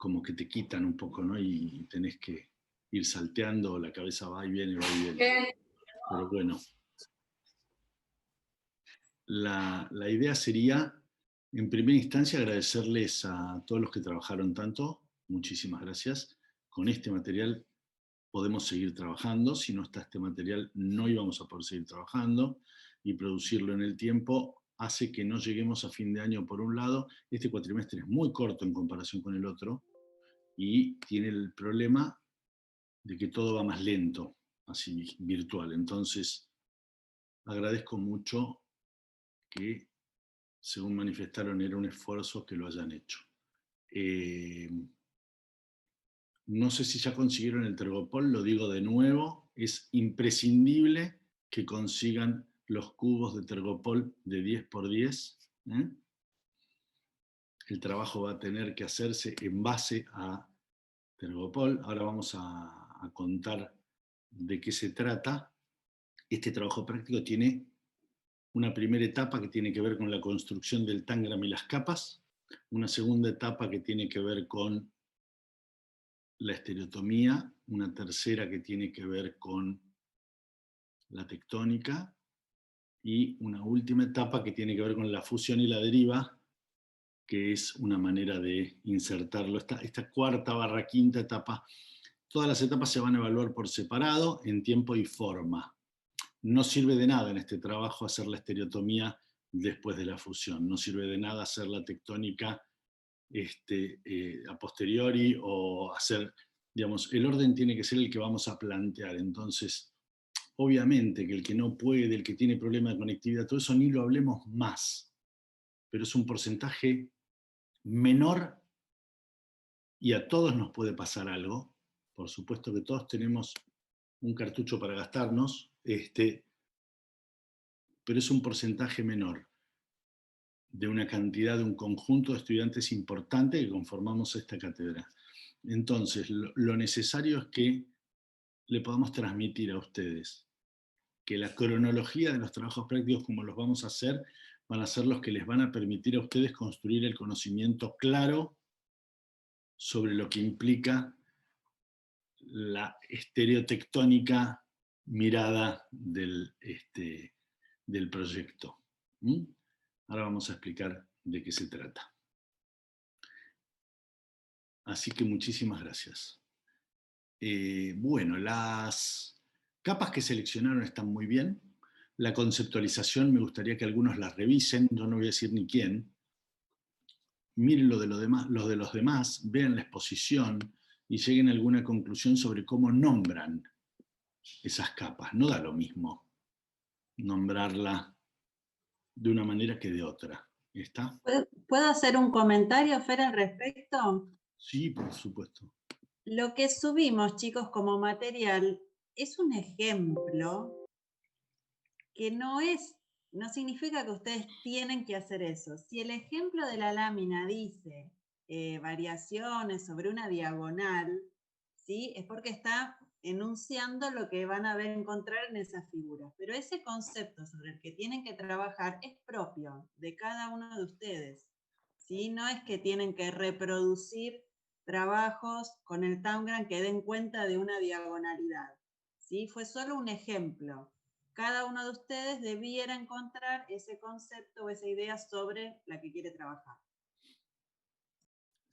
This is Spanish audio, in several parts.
como que te quitan un poco, ¿no? Y tenés que ir salteando, la cabeza va y viene, va y viene. Pero bueno, la idea sería, en primera instancia, agradecerles a todos los que trabajaron tanto. Muchísimas gracias. Con este material podemos seguir trabajando. Si no está este material, no íbamos a poder seguir trabajando. Y producirlo en el tiempo hace que no lleguemos a fin de año por un lado. Este cuatrimestre es muy corto en comparación con el otro y tiene el problema de que todo va más lento, así virtual. Entonces, agradezco mucho que, según manifestaron, era un esfuerzo que lo hayan hecho. No sé si ya consiguieron el Tergopol, lo digo de nuevo, es imprescindible que consigan los cubos de Tergopol de 10×10. El trabajo va a tener que hacerse en base a Tergopol. Ahora vamos a contar de qué se trata. Este trabajo práctico tiene una primera etapa que tiene que ver con la construcción del tangram y las capas, una segunda etapa que tiene que ver con la estereotomía, una tercera que tiene que ver con la tectónica y una última etapa que tiene que ver con la fusión y la deriva, que es una manera de insertarlo. Esta cuarta / quinta etapa, todas las etapas se van a evaluar por separado en tiempo y forma. No sirve de nada en este trabajo hacer la estereotomía después de la fusión, no sirve de nada hacer la tectónica a posteriori o hacer, digamos, el orden tiene que ser el que vamos a plantear. Entonces, obviamente que el que no puede, el que tiene problemas de conectividad, todo eso ni lo hablemos más, pero es un porcentaje menor y a todos nos puede pasar algo. Por supuesto que todos tenemos un cartucho para gastarnos, pero es un porcentaje menor de una cantidad, de un conjunto de estudiantes importante que conformamos esta cátedra. Entonces, lo necesario es que le podamos transmitir a ustedes que la cronología de los trabajos prácticos, como los vamos a hacer, van a ser los que les van a permitir a ustedes construir el conocimiento claro sobre lo que implica la estereotectónica mirada del proyecto. Ahora vamos a explicar de qué se trata. Así que muchísimas gracias. Bueno, las capas que seleccionaron están muy bien. La conceptualización me gustaría que algunos la revisen, yo no voy a decir ni quién. Miren lo de los demás, vean la exposición y lleguen a alguna conclusión sobre cómo nombran esas capas. No da lo mismo nombrarla de una manera que de otra. ¿Está? ¿Puedo hacer un comentario, Fer, al respecto? Sí, por supuesto. Lo que subimos, chicos, como material es un ejemplo que no significa que ustedes tienen que hacer eso. Si el ejemplo de la lámina dice variaciones sobre una diagonal, ¿sí? Es porque está enunciando lo que van a encontrar en esas figuras. Pero ese concepto sobre el que tienen que trabajar es propio de cada uno de ustedes, ¿sí? No es que tienen que reproducir trabajos con el Tangram que den cuenta de una diagonalidad, ¿sí? Fue solo un ejemplo. Cada uno de ustedes debiera encontrar ese concepto o esa idea sobre la que quiere trabajar.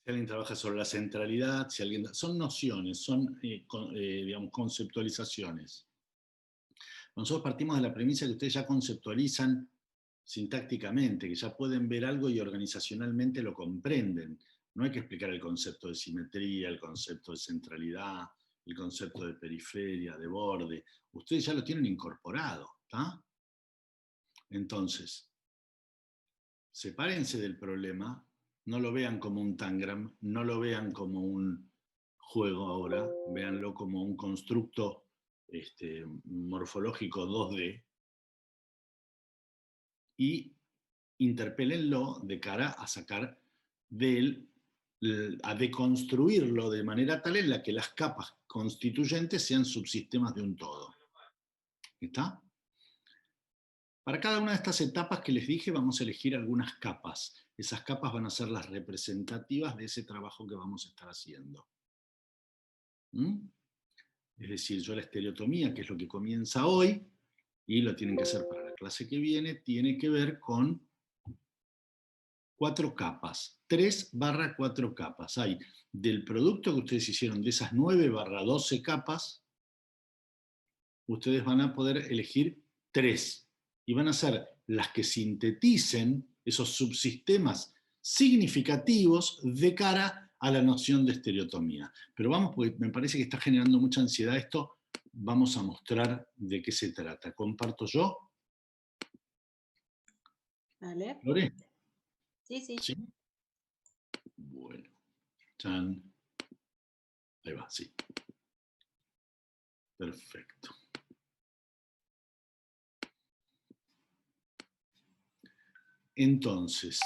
Si alguien trabaja sobre la centralidad, son nociones, son digamos, conceptualizaciones. Nosotros partimos de la premisa que ustedes ya conceptualizan sintácticamente, que ya pueden ver algo y organizacionalmente lo comprenden. No hay que explicar el concepto de simetría, el concepto de centralidad, el concepto de periferia, de borde. Ustedes ya lo tienen incorporado, ¿está? Entonces, sepárense del problema, no lo vean como un tangram, no lo vean como un juego ahora, véanlo como un constructo morfológico 2D y interpélenlo de cara a sacar de él, a deconstruirlo de manera tal en la que las capas constituyentes sean subsistemas de un todo. ¿Está? Para cada una de estas etapas que les dije vamos a elegir algunas capas. Esas capas van a ser las representativas de ese trabajo que vamos a estar haciendo. ¿Mm? Es decir, yo la estereotomía, que es lo que comienza hoy, y lo tienen que hacer para la clase que viene, tiene que ver con 4 capas, 3/4 capas. Hay del producto que ustedes hicieron, de esas 9/12 capas, ustedes van a poder elegir 3, y van a ser las que sinteticen esos subsistemas significativos de cara a la noción de estereotomía. Pero vamos, porque me parece que está generando mucha ansiedad esto, vamos a mostrar de qué se trata. ¿Comparto yo? ¿Vale? ¿Lore? Sí, sí. ¿Sí? Bueno. Chan. Ahí va, sí. Perfecto. Entonces,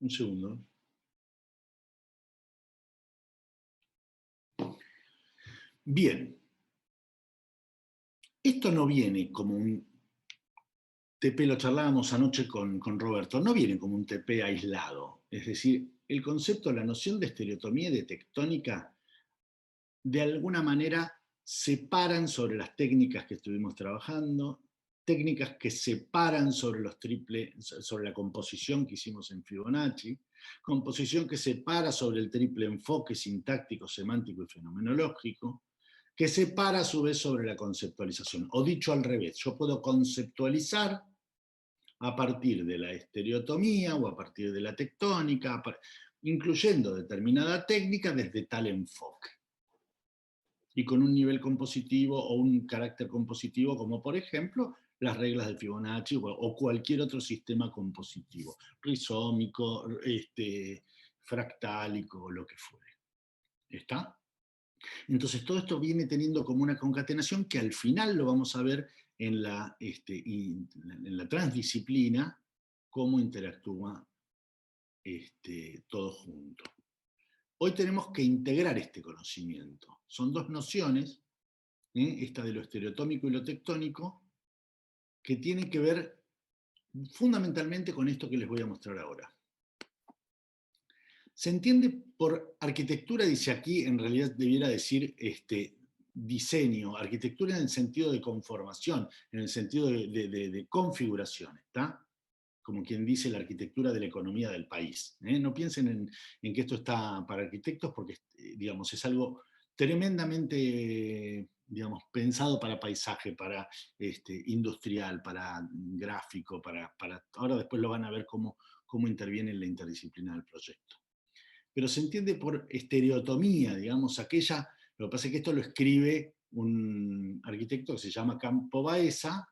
un segundo. Bien. Esto no viene como un TP, lo charlábamos anoche con Roberto, no viene como un TP aislado. Es decir, el concepto, la noción de estereotomía y de tectónica, de alguna manera se paran sobre las técnicas que estuvimos trabajando, técnicas que se paran sobre los sobre la composición que hicimos en Fibonacci, composición que se para sobre el triple enfoque sintáctico, semántico y fenomenológico, que se para a su vez sobre la conceptualización. O dicho al revés, yo puedo conceptualizar a partir de la estereotomía o a partir de la tectónica, incluyendo determinada técnica desde tal enfoque. Y con un nivel compositivo o un carácter compositivo, como por ejemplo las reglas de Fibonacci o cualquier otro sistema compositivo, rizómico, fractálico, lo que fuere. ¿Está? Entonces todo esto viene teniendo como una concatenación que al final lo vamos a ver en la transdisciplina, cómo interactúa todo junto. Hoy tenemos que integrar este conocimiento. Son dos nociones, esta de lo estereotómico y lo tectónico, que tienen que ver fundamentalmente con esto que les voy a mostrar ahora. Se entiende por arquitectura, dice aquí, en realidad debiera decir diseño, arquitectura en el sentido de conformación, en el sentido de configuración, ¿está? Como quien dice la arquitectura de la economía del país. No piensen en que esto está para arquitectos porque, digamos, es algo tremendamente, digamos, pensado para paisaje, para industrial, para gráfico, ahora después lo van a ver cómo interviene en la interdisciplina del proyecto. Pero se entiende por estereotomía, digamos, aquella, lo que pasa es que esto lo escribe un arquitecto que se llama Campo Baeza,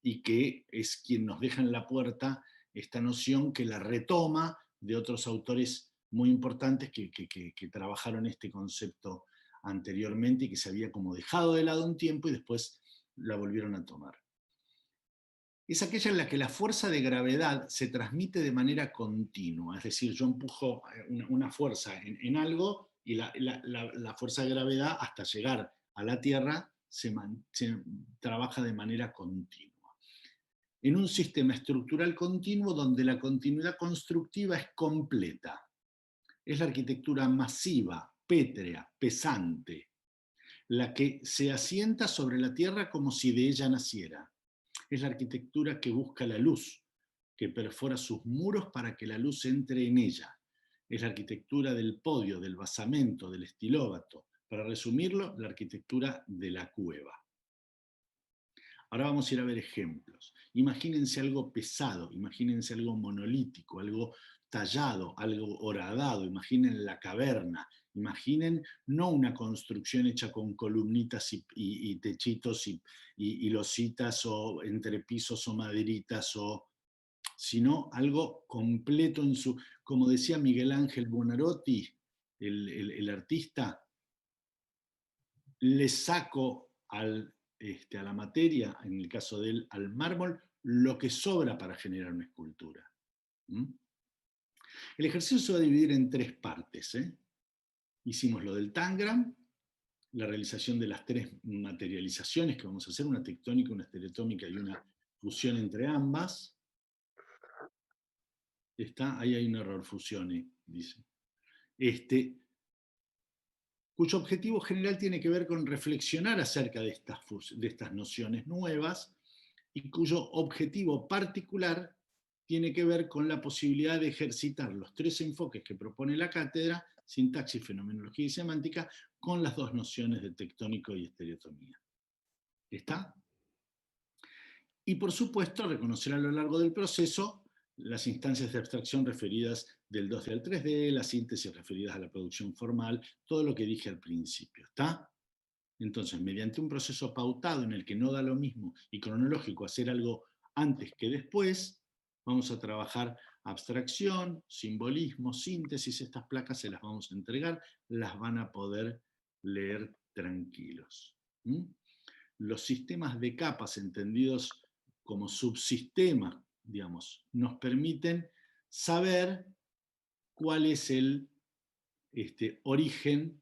y que es quien nos deja en la puerta esta noción que la retoma de otros autores muy importantes que trabajaron este concepto anteriormente y que se había como dejado de lado un tiempo y después la volvieron a tomar. Es aquella en la que la fuerza de gravedad se transmite de manera continua, es decir, yo empujo una fuerza en algo y la fuerza de gravedad hasta llegar a la Tierra se trabaja de manera continua. En un sistema estructural continuo donde la continuidad constructiva es completa. Es la arquitectura masiva, pétrea, pesante, la que se asienta sobre la tierra como si de ella naciera. Es la arquitectura que busca la luz, que perfora sus muros para que la luz entre en ella. Es la arquitectura del podio, del basamento, del estilóbato. Para resumirlo, la arquitectura de la cueva. Ahora vamos a ir a ver ejemplos. Imagínense algo pesado, imagínense algo monolítico, algo tallado, algo horadado, imaginen la caverna, imaginen no una construcción hecha con columnitas y techitos y lositas o entrepisos o maderitas, sino algo completo en su, como decía Miguel Ángel Buonarroti, el artista, le saco a la materia, en el caso de él, al mármol, lo que sobra para generar una escultura. El ejercicio se va a dividir en 3 partes. Hicimos lo del Tangram, la realización de las 3 materializaciones que vamos a hacer, una tectónica, una estereotómica y una fusión entre ambas. Está, ahí hay un error, fusione, dice. Cuyo objetivo general tiene que ver con reflexionar acerca de estas nociones nuevas y cuyo objetivo particular tiene que ver con la posibilidad de ejercitar los 3 enfoques que propone la cátedra, sintaxis, fenomenología y semántica, con las 2 nociones de tectónico y estereotomía. ¿Está? Y por supuesto, reconocer a lo largo del proceso las instancias de abstracción referidas del 2D al 3D, las síntesis referidas a la producción formal, todo lo que dije al principio, ¿está? Entonces, mediante un proceso pautado en el que no da lo mismo y cronológico hacer algo antes que después, vamos a trabajar abstracción, simbolismo, síntesis, estas placas se las vamos a entregar, las van a poder leer tranquilos. Los sistemas de capas entendidos como subsistemas, digamos, nos permiten saber cuál es el origen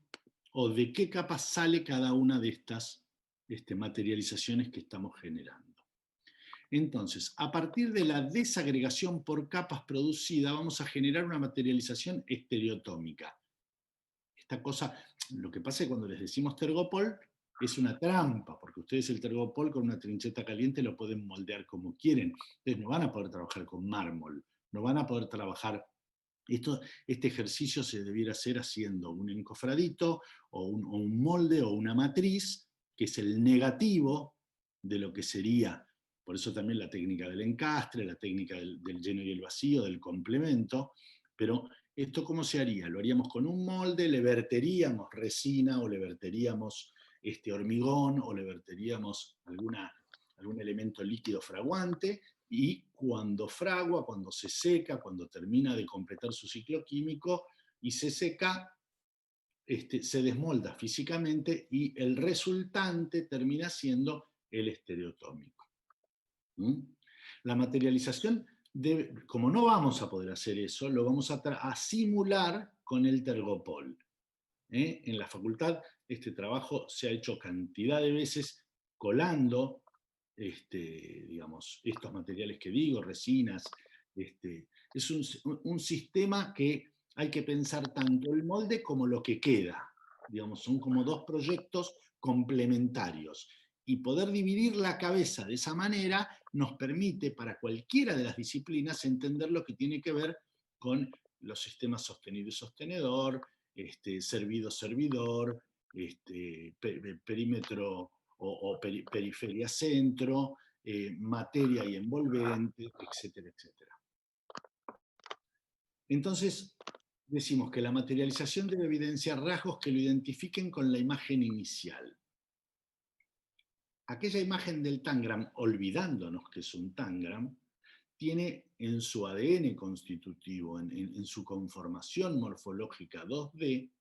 o de qué capa sale cada una de estas materializaciones que estamos generando. Entonces, a partir de la desagregación por capas producida, vamos a generar una materialización estereotómica. Esta cosa, lo que pasa es que cuando les decimos tergopol, es una trampa, porque ustedes el tergopol con una trincheta caliente lo pueden moldear como quieren. Entonces no van a poder trabajar con mármol, no van a poder trabajar. Este ejercicio se debiera hacer haciendo un encofradito o un molde o una matriz, que es el negativo de lo que sería, por eso también la técnica del encastre, la técnica del lleno y el vacío, del complemento, pero ¿esto cómo se haría? Lo haríamos con un molde, le verteríamos resina o le verteríamos hormigón o le verteríamos algún elemento líquido fraguante, y cuando fragua, cuando se seca, cuando termina de completar su ciclo químico y se seca, se desmolda físicamente y el resultante termina siendo el estereotómico. La materialización, como no vamos a poder hacer eso, lo vamos a simular con el tergopol. En la facultad este trabajo se ha hecho cantidad de veces colando digamos, estos materiales que digo, resinas. Es un sistema que hay que pensar tanto el molde como lo que queda. Digamos, son como 2 proyectos complementarios. Y poder dividir la cabeza de esa manera nos permite para cualquiera de las disciplinas entender lo que tiene que ver con los sistemas sostenido y sostenedor, servido-servidor, perímetro o periferia centro, materia y envolvente, etcétera, etcétera. Entonces, decimos que la materialización debe evidenciar rasgos que lo identifiquen con la imagen inicial. Aquella imagen del tangram, olvidándonos que es un tangram, tiene en su ADN constitutivo, en su conformación morfológica 2D,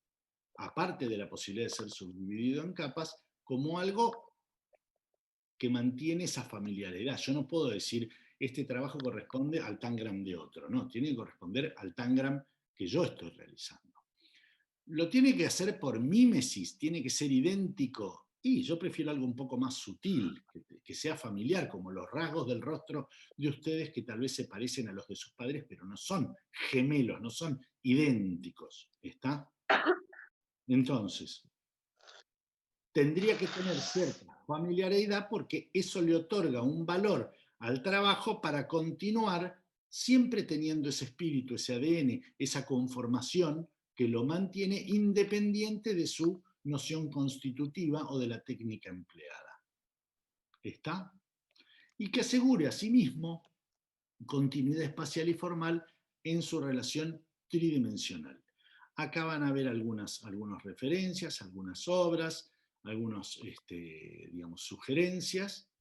aparte de la posibilidad de ser subdividido en capas, como algo que mantiene esa familiaridad. Yo no puedo decir, este trabajo corresponde al tangram de otro, no, tiene que corresponder al tangram que yo estoy realizando. Lo tiene que hacer por mímesis, tiene que ser idéntico, y yo prefiero algo un poco más sutil, que sea familiar, como los rasgos del rostro de ustedes que tal vez se parecen a los de sus padres, pero no son gemelos, no son idénticos, ¿está? Entonces, tendría que tener cierta familiaridad porque eso le otorga un valor al trabajo para continuar siempre teniendo ese espíritu, ese ADN, esa conformación que lo mantiene independiente de su noción constitutiva o de la técnica empleada. ¿Está? Y que asegure asimismo continuidad espacial y formal en su relación tridimensional. Acá van a ver algunas referencias, algunas obras, algunas digamos, sugerencias.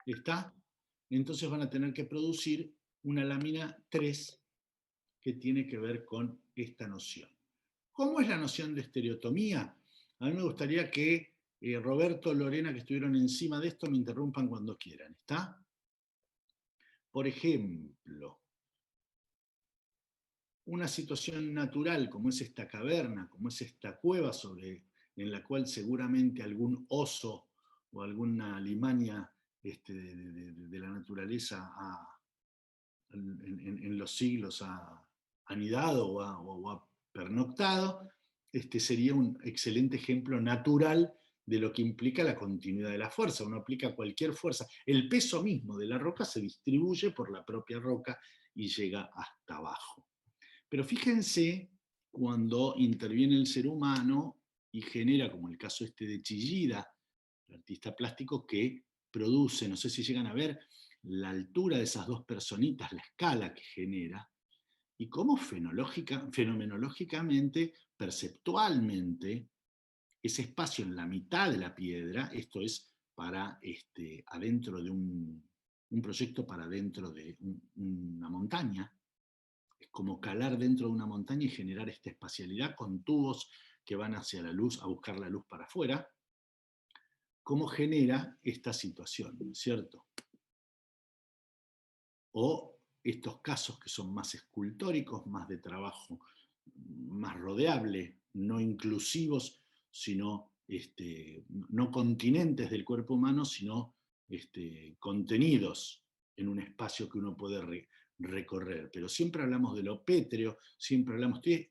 ¿Está? Entonces van a tener que producir una lámina 3 que tiene que ver con esta noción. ¿Cómo es la noción de estereotomía? A mí me gustaría que Roberto, Lorena, que estuvieron encima de esto, me interrumpan cuando quieran. ¿Está? Por ejemplo, una situación natural como es esta caverna, como es esta cueva sobre en la cual seguramente algún oso o alguna limaña de la naturaleza en los siglos ha anidado o ha pernoctado, sería un excelente ejemplo natural de lo que implica la continuidad de la fuerza. Uno aplica cualquier fuerza. El peso mismo de la roca se distribuye por la propia roca y llega hasta abajo. Pero fíjense cuando interviene el ser humano y genera, como el caso de Chillida, el artista plástico, que produce, no sé si llegan a ver, la altura de esas dos personitas, la escala que genera, y cómo fenomenológicamente, perceptualmente, ese espacio en la mitad de la piedra, esto es para adentro de un proyecto para dentro de una montaña, es como calar dentro de una montaña y generar esta espacialidad con tubos que van hacia la luz, a buscar la luz para afuera, cómo genera esta situación, ¿no es cierto? O estos casos que son más escultóricos, más de trabajo, más rodeable, no inclusivos, sino no continentes del cuerpo humano, sino contenidos en un espacio que uno puede recorrer. Pero siempre hablamos de lo pétreo, siempre hablamos en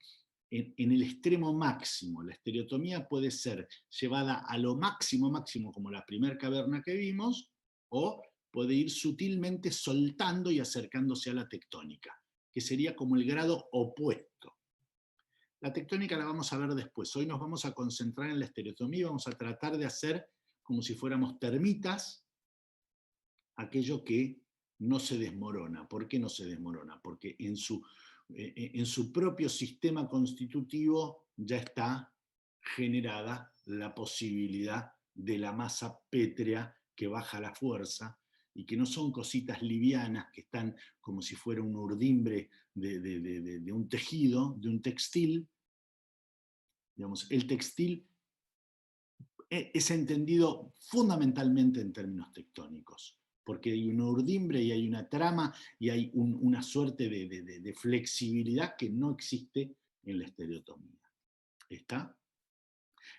el extremo máximo. La estereotomía puede ser llevada a lo máximo, como la primera caverna que vimos, o puede ir sutilmente soltando y acercándose a la tectónica, que sería como el grado opuesto. La tectónica la vamos a ver después. Hoy nos vamos a concentrar en la estereotomía, vamos a tratar de hacer como si fuéramos termitas aquello que no se desmorona. ¿Por qué no se desmorona? Porque en su propio sistema constitutivo ya está generada la posibilidad de la masa pétrea que baja la fuerza y que no son cositas livianas que están como si fuera un urdimbre de un tejido, de un textil. Digamos, el textil es entendido fundamentalmente en términos tectónicos, porque hay una urdimbre y hay una trama y hay una suerte de flexibilidad que no existe en la estereotomía. ¿Está?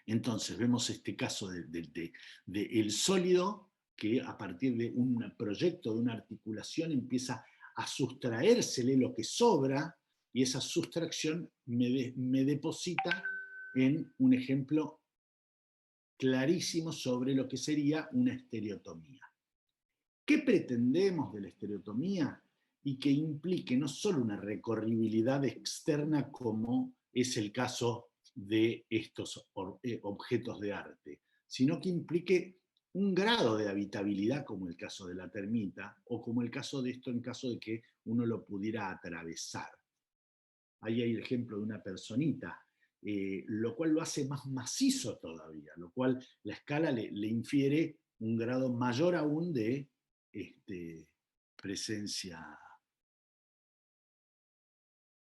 Entonces vemos este caso del sólido que a partir de un proyecto, de una articulación, empieza a sustraérsele lo que sobra y esa sustracción me deposita en un ejemplo clarísimo sobre lo que sería una estereotomía. ¿Qué pretendemos de la estereotomía? Y que implique no solo una recorribilidad externa como es el caso de estos objetos de arte, sino que implique un grado de habitabilidad como el caso de la termita o como el caso de esto en caso de que uno lo pudiera atravesar. Ahí hay el ejemplo de una personita, lo cual lo hace más macizo todavía, lo cual la escala le infiere un grado mayor aún de presencia.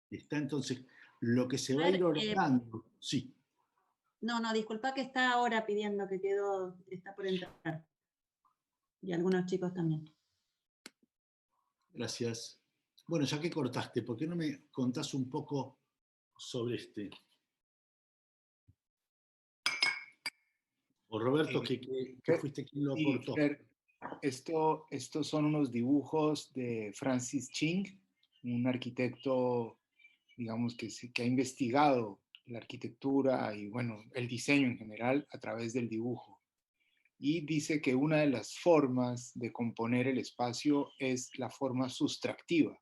Está entonces lo que se va a ir ordenando. Sí. No, disculpa que está ahora pidiendo que está por entrar. Y algunos chicos también. Gracias. Bueno, ya que cortaste, ¿por qué no me contás un poco sobre O Roberto, que fuiste quien lo aportó. Estos son unos dibujos de Francis Ching, un arquitecto, digamos, que ha investigado la arquitectura y, bueno, el diseño en general a través del dibujo. Y dice que una de las formas de componer el espacio es la forma sustractiva.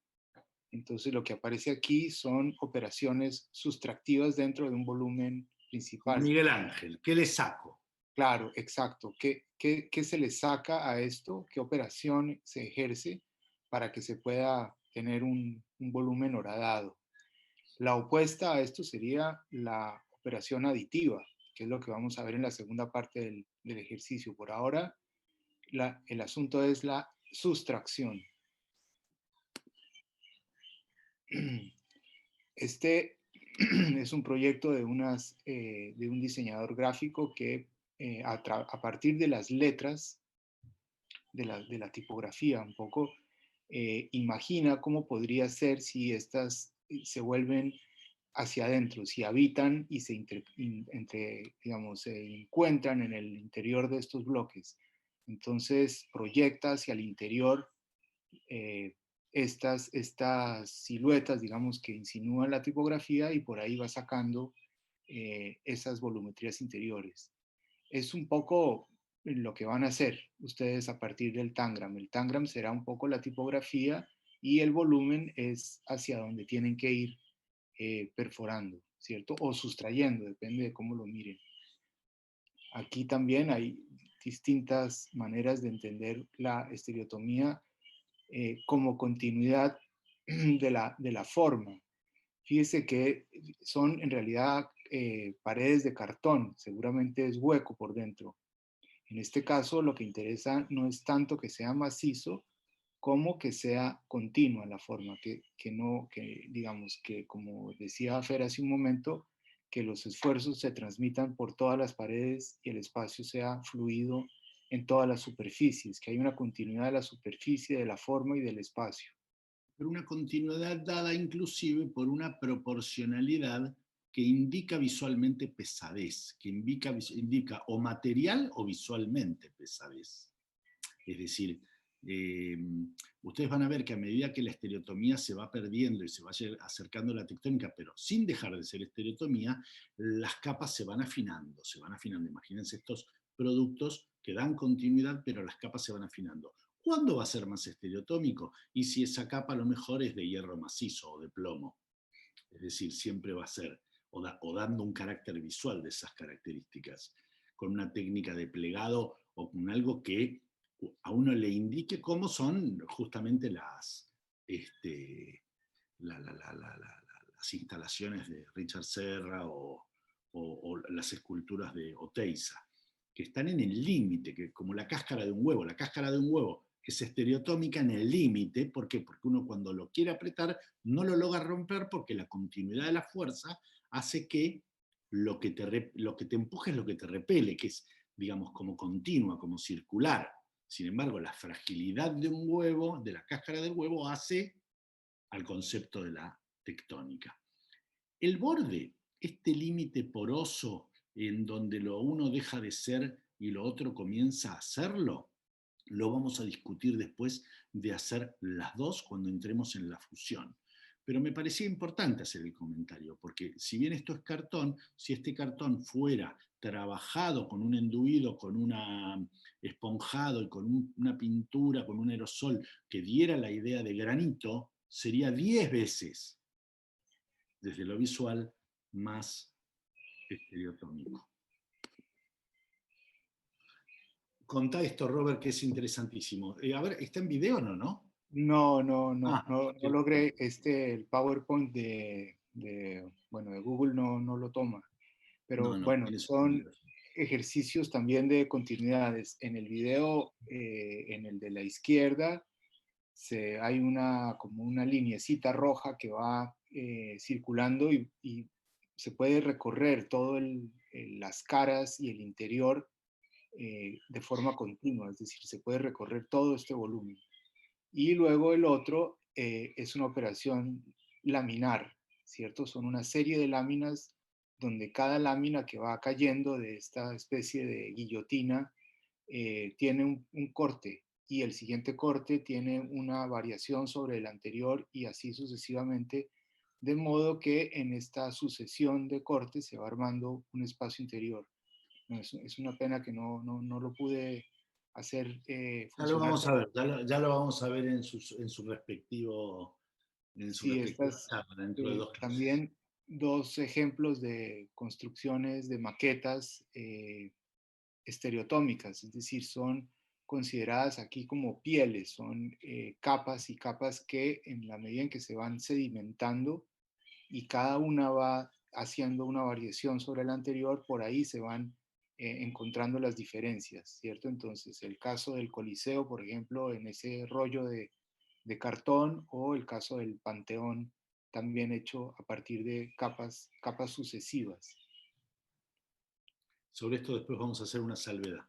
Entonces, lo que aparece aquí son operaciones sustractivas dentro de un volumen principal. Miguel Ángel, ¿qué le saco? Claro, exacto. ¿Qué se le saca a esto? ¿Qué operación se ejerce para que se pueda tener un volumen horadado? La opuesta a esto sería la operación aditiva, que es lo que vamos a ver en la segunda parte del ejercicio. Por ahora, el asunto es la sustracción. Este es un proyecto de un diseñador gráfico que a partir de las letras, de la tipografía un poco, imagina cómo podría ser si estas se vuelven hacia adentro, si habitan y digamos, se encuentran en el interior de estos bloques. Entonces proyecta hacia el interior estas siluetas, digamos, que insinúan la tipografía y por ahí va sacando esas volumetrías interiores. Es un poco lo que van a hacer ustedes a partir del Tangram. El Tangram será un poco la tipografía y el volumen es hacia donde tienen que ir perforando, ¿cierto? O sustrayendo, depende de cómo lo miren. Aquí también hay distintas maneras de entender la estereotomía como continuidad de la forma. Fíjese que son en realidad paredes de cartón, seguramente es hueco por dentro. En este caso lo que interesa no es tanto que sea macizo, como que sea continua la forma, que digamos que, como decía Fer hace un momento, que los esfuerzos se transmitan por todas las paredes y el espacio sea fluido en todas las superficies, que hay una continuidad de la superficie, de la forma y del espacio. Pero una continuidad dada inclusive por una proporcionalidad que indica visualmente pesadez, que indica o material o visualmente pesadez. Es decir, ustedes van a ver que a medida que la estereotomía se va perdiendo y se va acercando a la tectónica, pero sin dejar de ser estereotomía, las capas se van afinando. Imagínense estos productos que dan continuidad, pero las capas se van afinando. ¿Cuándo va a ser más estereotómico? Y si esa capa a lo mejor es de hierro macizo o de plomo. Es decir, siempre va a ser, o dando un carácter visual de esas características, con una técnica de plegado o con algo que a uno le indique cómo son justamente las instalaciones de Richard Serra o las esculturas de Oteiza, que están en el límite, que como la cáscara de un huevo. La cáscara de un huevo es estereotómica en el límite. ¿Por qué? Porque uno cuando lo quiere apretar no lo logra romper, porque la continuidad de la fuerza hace que lo que te empuje es lo que te repele, que es, digamos, como continua, como circular. Sin embargo, la fragilidad de un huevo, de la cáscara del huevo, hace al concepto de la tectónica. El borde, este límite poroso en donde lo uno deja de ser y lo otro comienza a hacerlo, lo vamos a discutir después de hacer las dos cuando entremos en la fusión. Pero me parecía importante hacer el comentario, porque si bien esto es cartón, si este cartón fuera trabajado con un enduido, con un esponjado y con una pintura, con un aerosol que diera la idea de granito, sería 10 veces, desde lo visual, más estereotómico. Contá esto, Robert, que es interesantísimo. A ver, ¿está en video o no, no? No logré, el PowerPoint bueno, de Google no lo toma. Pero No, bueno, tiene son sonido. ejercicios también de continuidades. En el video, en el de la izquierda, hay como una lineecita roja que va circulando y se puede recorrer todo las caras y el interior de forma continua, es decir, se puede recorrer todo este volumen. Y luego el otro es una operación laminar, ¿cierto? Son una serie de láminas donde cada lámina que va cayendo de esta especie de guillotina tiene un corte y el siguiente corte tiene una variación sobre el anterior y así sucesivamente, de modo que en esta sucesión de cortes se va armando un espacio interior. No, es una pena que no lo pude hacer Ya lo funcionar. vamos a ver, ya lo vamos a ver en su respectivo, Sí, charla dentro de 2 clases. también dos ejemplos de construcciones de maquetas estereotómicas, es decir, son consideradas aquí como pieles, son capas y capas que en la medida en que se van sedimentando y cada una va haciendo una variación sobre la anterior, por ahí se van encontrando las diferencias, ¿cierto? Entonces, el caso del Coliseo, por ejemplo, en ese rollo de cartón, o el caso del Panteón, también hecho a partir de capas sucesivas. Sobre esto después vamos a hacer una salvedad.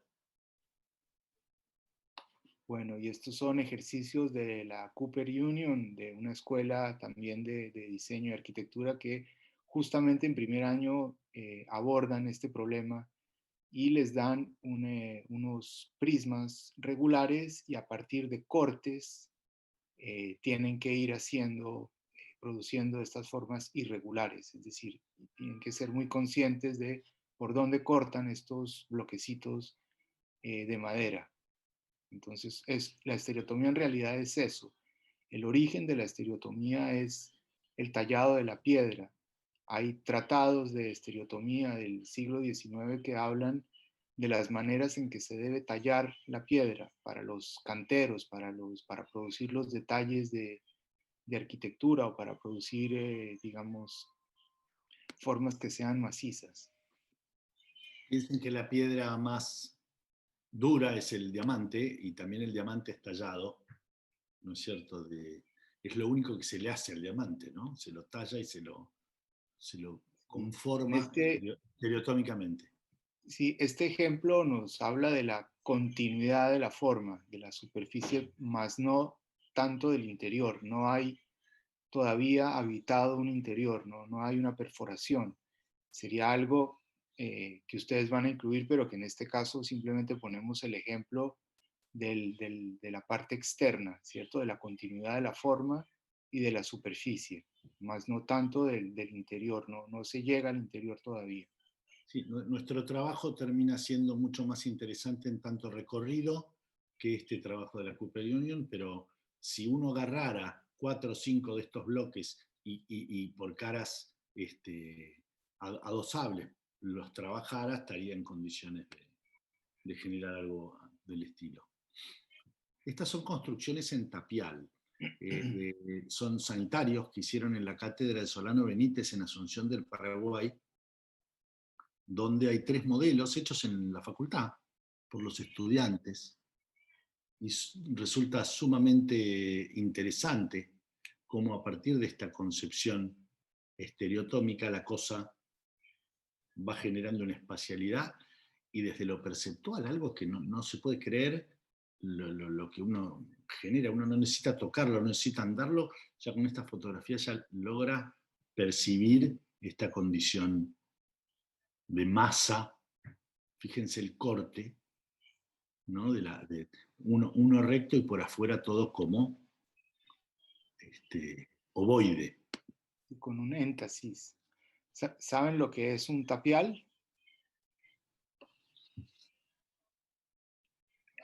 Bueno, y estos son ejercicios de la Cooper Union, de una escuela también de diseño y arquitectura que justamente en primer año abordan este problema y les dan unos prismas regulares y a partir de cortes tienen que ir produciendo estas formas irregulares, es decir, tienen que ser muy conscientes de por dónde cortan estos bloquecitos de madera. Entonces, la estereotomía en realidad es eso. El origen de la estereotomía es el tallado de la piedra. Hay tratados de estereotomía del siglo XIX que hablan de las maneras en que se debe tallar la piedra para los canteros, para producir los detalles de arquitectura o para producir, digamos, formas que sean macizas. Dicen que la piedra más dura es el diamante y también el diamante es tallado, ¿no es cierto? Es lo único que se le hace al diamante, ¿no? Se lo talla y se lo conforma estereotómicamente. Sí, este ejemplo nos habla de la continuidad de la forma, de la superficie, más no tanto del interior. No hay todavía habitado un interior, no hay una perforación. Sería algo que ustedes van a incluir, pero que en este caso simplemente ponemos el ejemplo de la parte externa, ¿cierto? De la continuidad de la forma y de la superficie, más no tanto del interior, no se llega al interior todavía. Sí, nuestro trabajo termina siendo mucho más interesante en tanto recorrido que este trabajo de la Cooper Union, pero si uno agarrara 4 o 5 de estos bloques y por caras adosables los trabajara, estaría en condiciones de generar algo del estilo. Estas son construcciones en tapial. Son sanitarios que hicieron en la cátedra de Solano Benítez en Asunción del Paraguay, donde hay 3 modelos hechos en la facultad por los estudiantes, y resulta sumamente interesante cómo a partir de esta concepción estereotómica la cosa va generando una espacialidad y desde lo perceptual, algo que no se puede creer, lo que uno genera, uno no necesita tocarlo, no necesita andarlo, ya con esta fotografía ya logra percibir esta condición de masa. Fíjense el corte, ¿no? Uno recto y por afuera todo como ovoide. Con un énfasis. ¿Saben lo que es un tapial?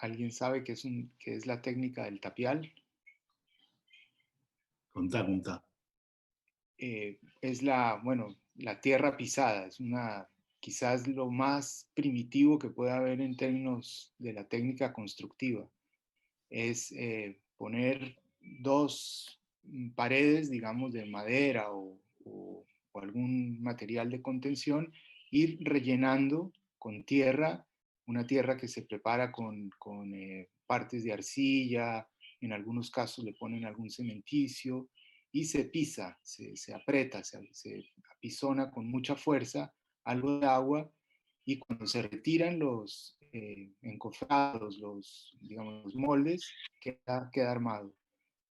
¿Alguien sabe qué es la técnica del tapial? Contá. Es la tierra pisada, es quizás lo más primitivo que puede haber en términos de la técnica constructiva. Es poner 2 paredes, digamos, de madera o algún material de contención, ir rellenando con tierra, una tierra que se prepara con partes de arcilla, en algunos casos le ponen algún cementicio, y se pisa, se aprieta, se apisona con mucha fuerza, algo de agua, y cuando se retiran los encofrados, digamos, los moldes, queda armado.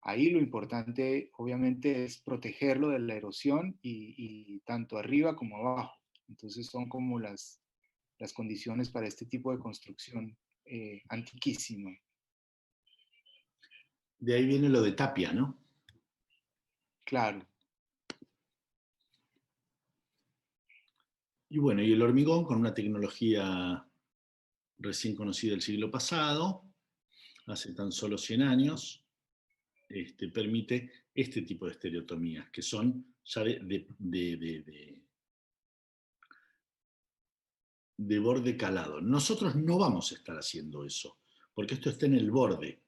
Ahí lo importante, obviamente, es protegerlo de la erosión y tanto arriba como abajo. Entonces son como las condiciones para este tipo de construcción antiquísima. De ahí viene lo de tapia, ¿no? Claro. Y bueno, y el hormigón con una tecnología recién conocida el siglo pasado, hace tan solo 100 años, permite este tipo de estereotomías, que son ya de borde calado. Nosotros no vamos a estar haciendo eso, porque esto está en el borde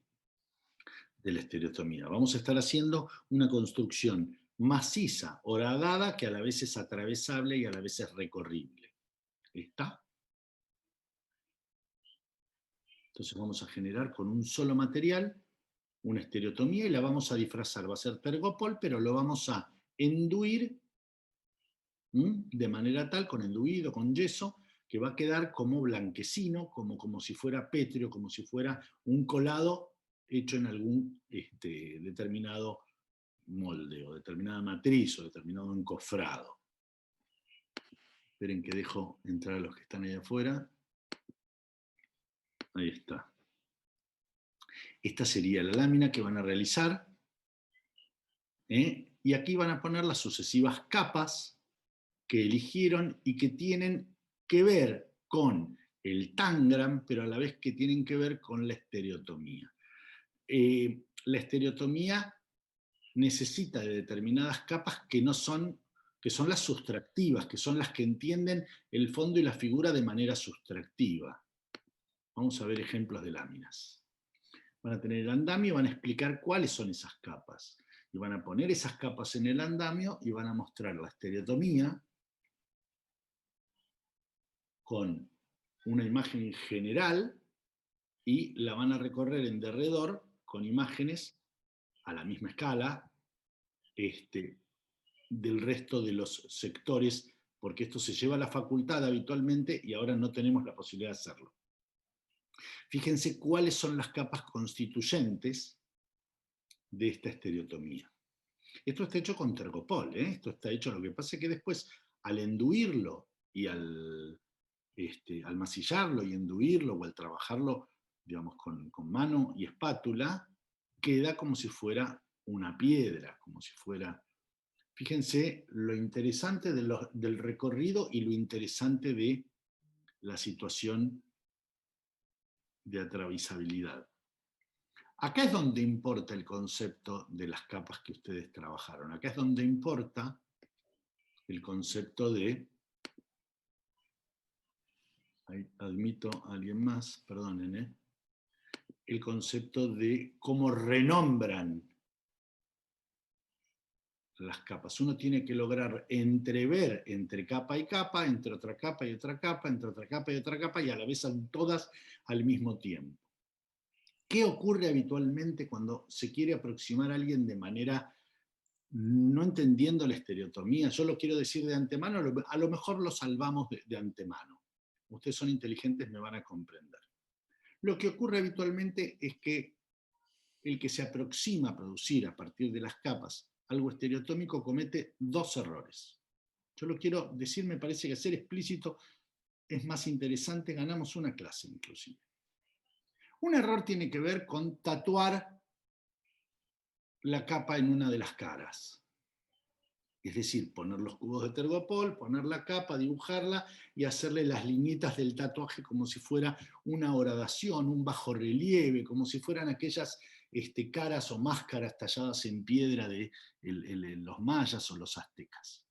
de la estereotomía. Vamos a estar haciendo una construcción maciza, horadada, que a la vez es atravesable y a la vez es recorrible. ¿Está? Entonces vamos a generar con un solo material una estereotomía y la vamos a disfrazar. Va a ser tergopol, pero lo vamos a enduir de manera tal, con enduido, con yeso, que va a quedar como blanquecino, como si fuera pétreo, como si fuera un colado hecho en algún determinado molde, o determinada matriz, o determinado encofrado. Esperen que dejo entrar a los que están ahí afuera. Ahí está. Esta sería la lámina que van a realizar. Y aquí van a poner las sucesivas capas que eligieron y que tienen que ver con el tangram, pero a la vez que tienen que ver con la estereotomía. La estereotomía necesita de determinadas capas que son las sustractivas, que son las que entienden el fondo y la figura de manera sustractiva. Vamos a ver ejemplos de láminas. Van a tener el andamio y van a explicar cuáles son esas capas. Y van a poner esas capas en el andamio y van a mostrar la estereotomía con una imagen general y la van a recorrer en derredor con imágenes a la misma escala del resto de los sectores, porque esto se lleva a la facultad habitualmente y ahora no tenemos la posibilidad de hacerlo. Fíjense cuáles son las capas constituyentes de esta estereotomía. Esto está hecho con Tergopol, esto está hecho, lo que pasa es que después, al enduirlo y al masillarlo y enduirlo o al trabajarlo, digamos, con mano y espátula, queda como si fuera una piedra, como si fuera... Fíjense lo interesante del recorrido y lo interesante de la situación de atravesabilidad. Acá es donde importa el concepto de las capas que ustedes trabajaron. Acá es donde importa el concepto de... Ahí admito a alguien más, perdonen, el concepto de cómo renombran las capas. Uno tiene que lograr entrever entre capa y capa, entre otra capa y otra capa, entre otra capa y otra capa, y a la vez todas al mismo tiempo. ¿Qué ocurre habitualmente cuando se quiere aproximar a alguien de manera no entendiendo la estereotomía? Yo lo quiero decir de antemano, a lo mejor lo salvamos de antemano. Ustedes son inteligentes, me van a comprender. Lo que ocurre habitualmente es que el que se aproxima a producir a partir de las capas algo estereotómico comete dos errores. Yo lo quiero decir, me parece que ser explícito es más interesante, ganamos una clase inclusive. Un error tiene que ver con tatuar la capa en una de las caras. Es decir, poner los cubos de Tergopol, poner la capa, dibujarla y hacerle las liñitas del tatuaje como si fuera una horadación, un bajorrelieve, como si fueran aquellas caras o máscaras talladas en piedra de los mayas o los aztecas.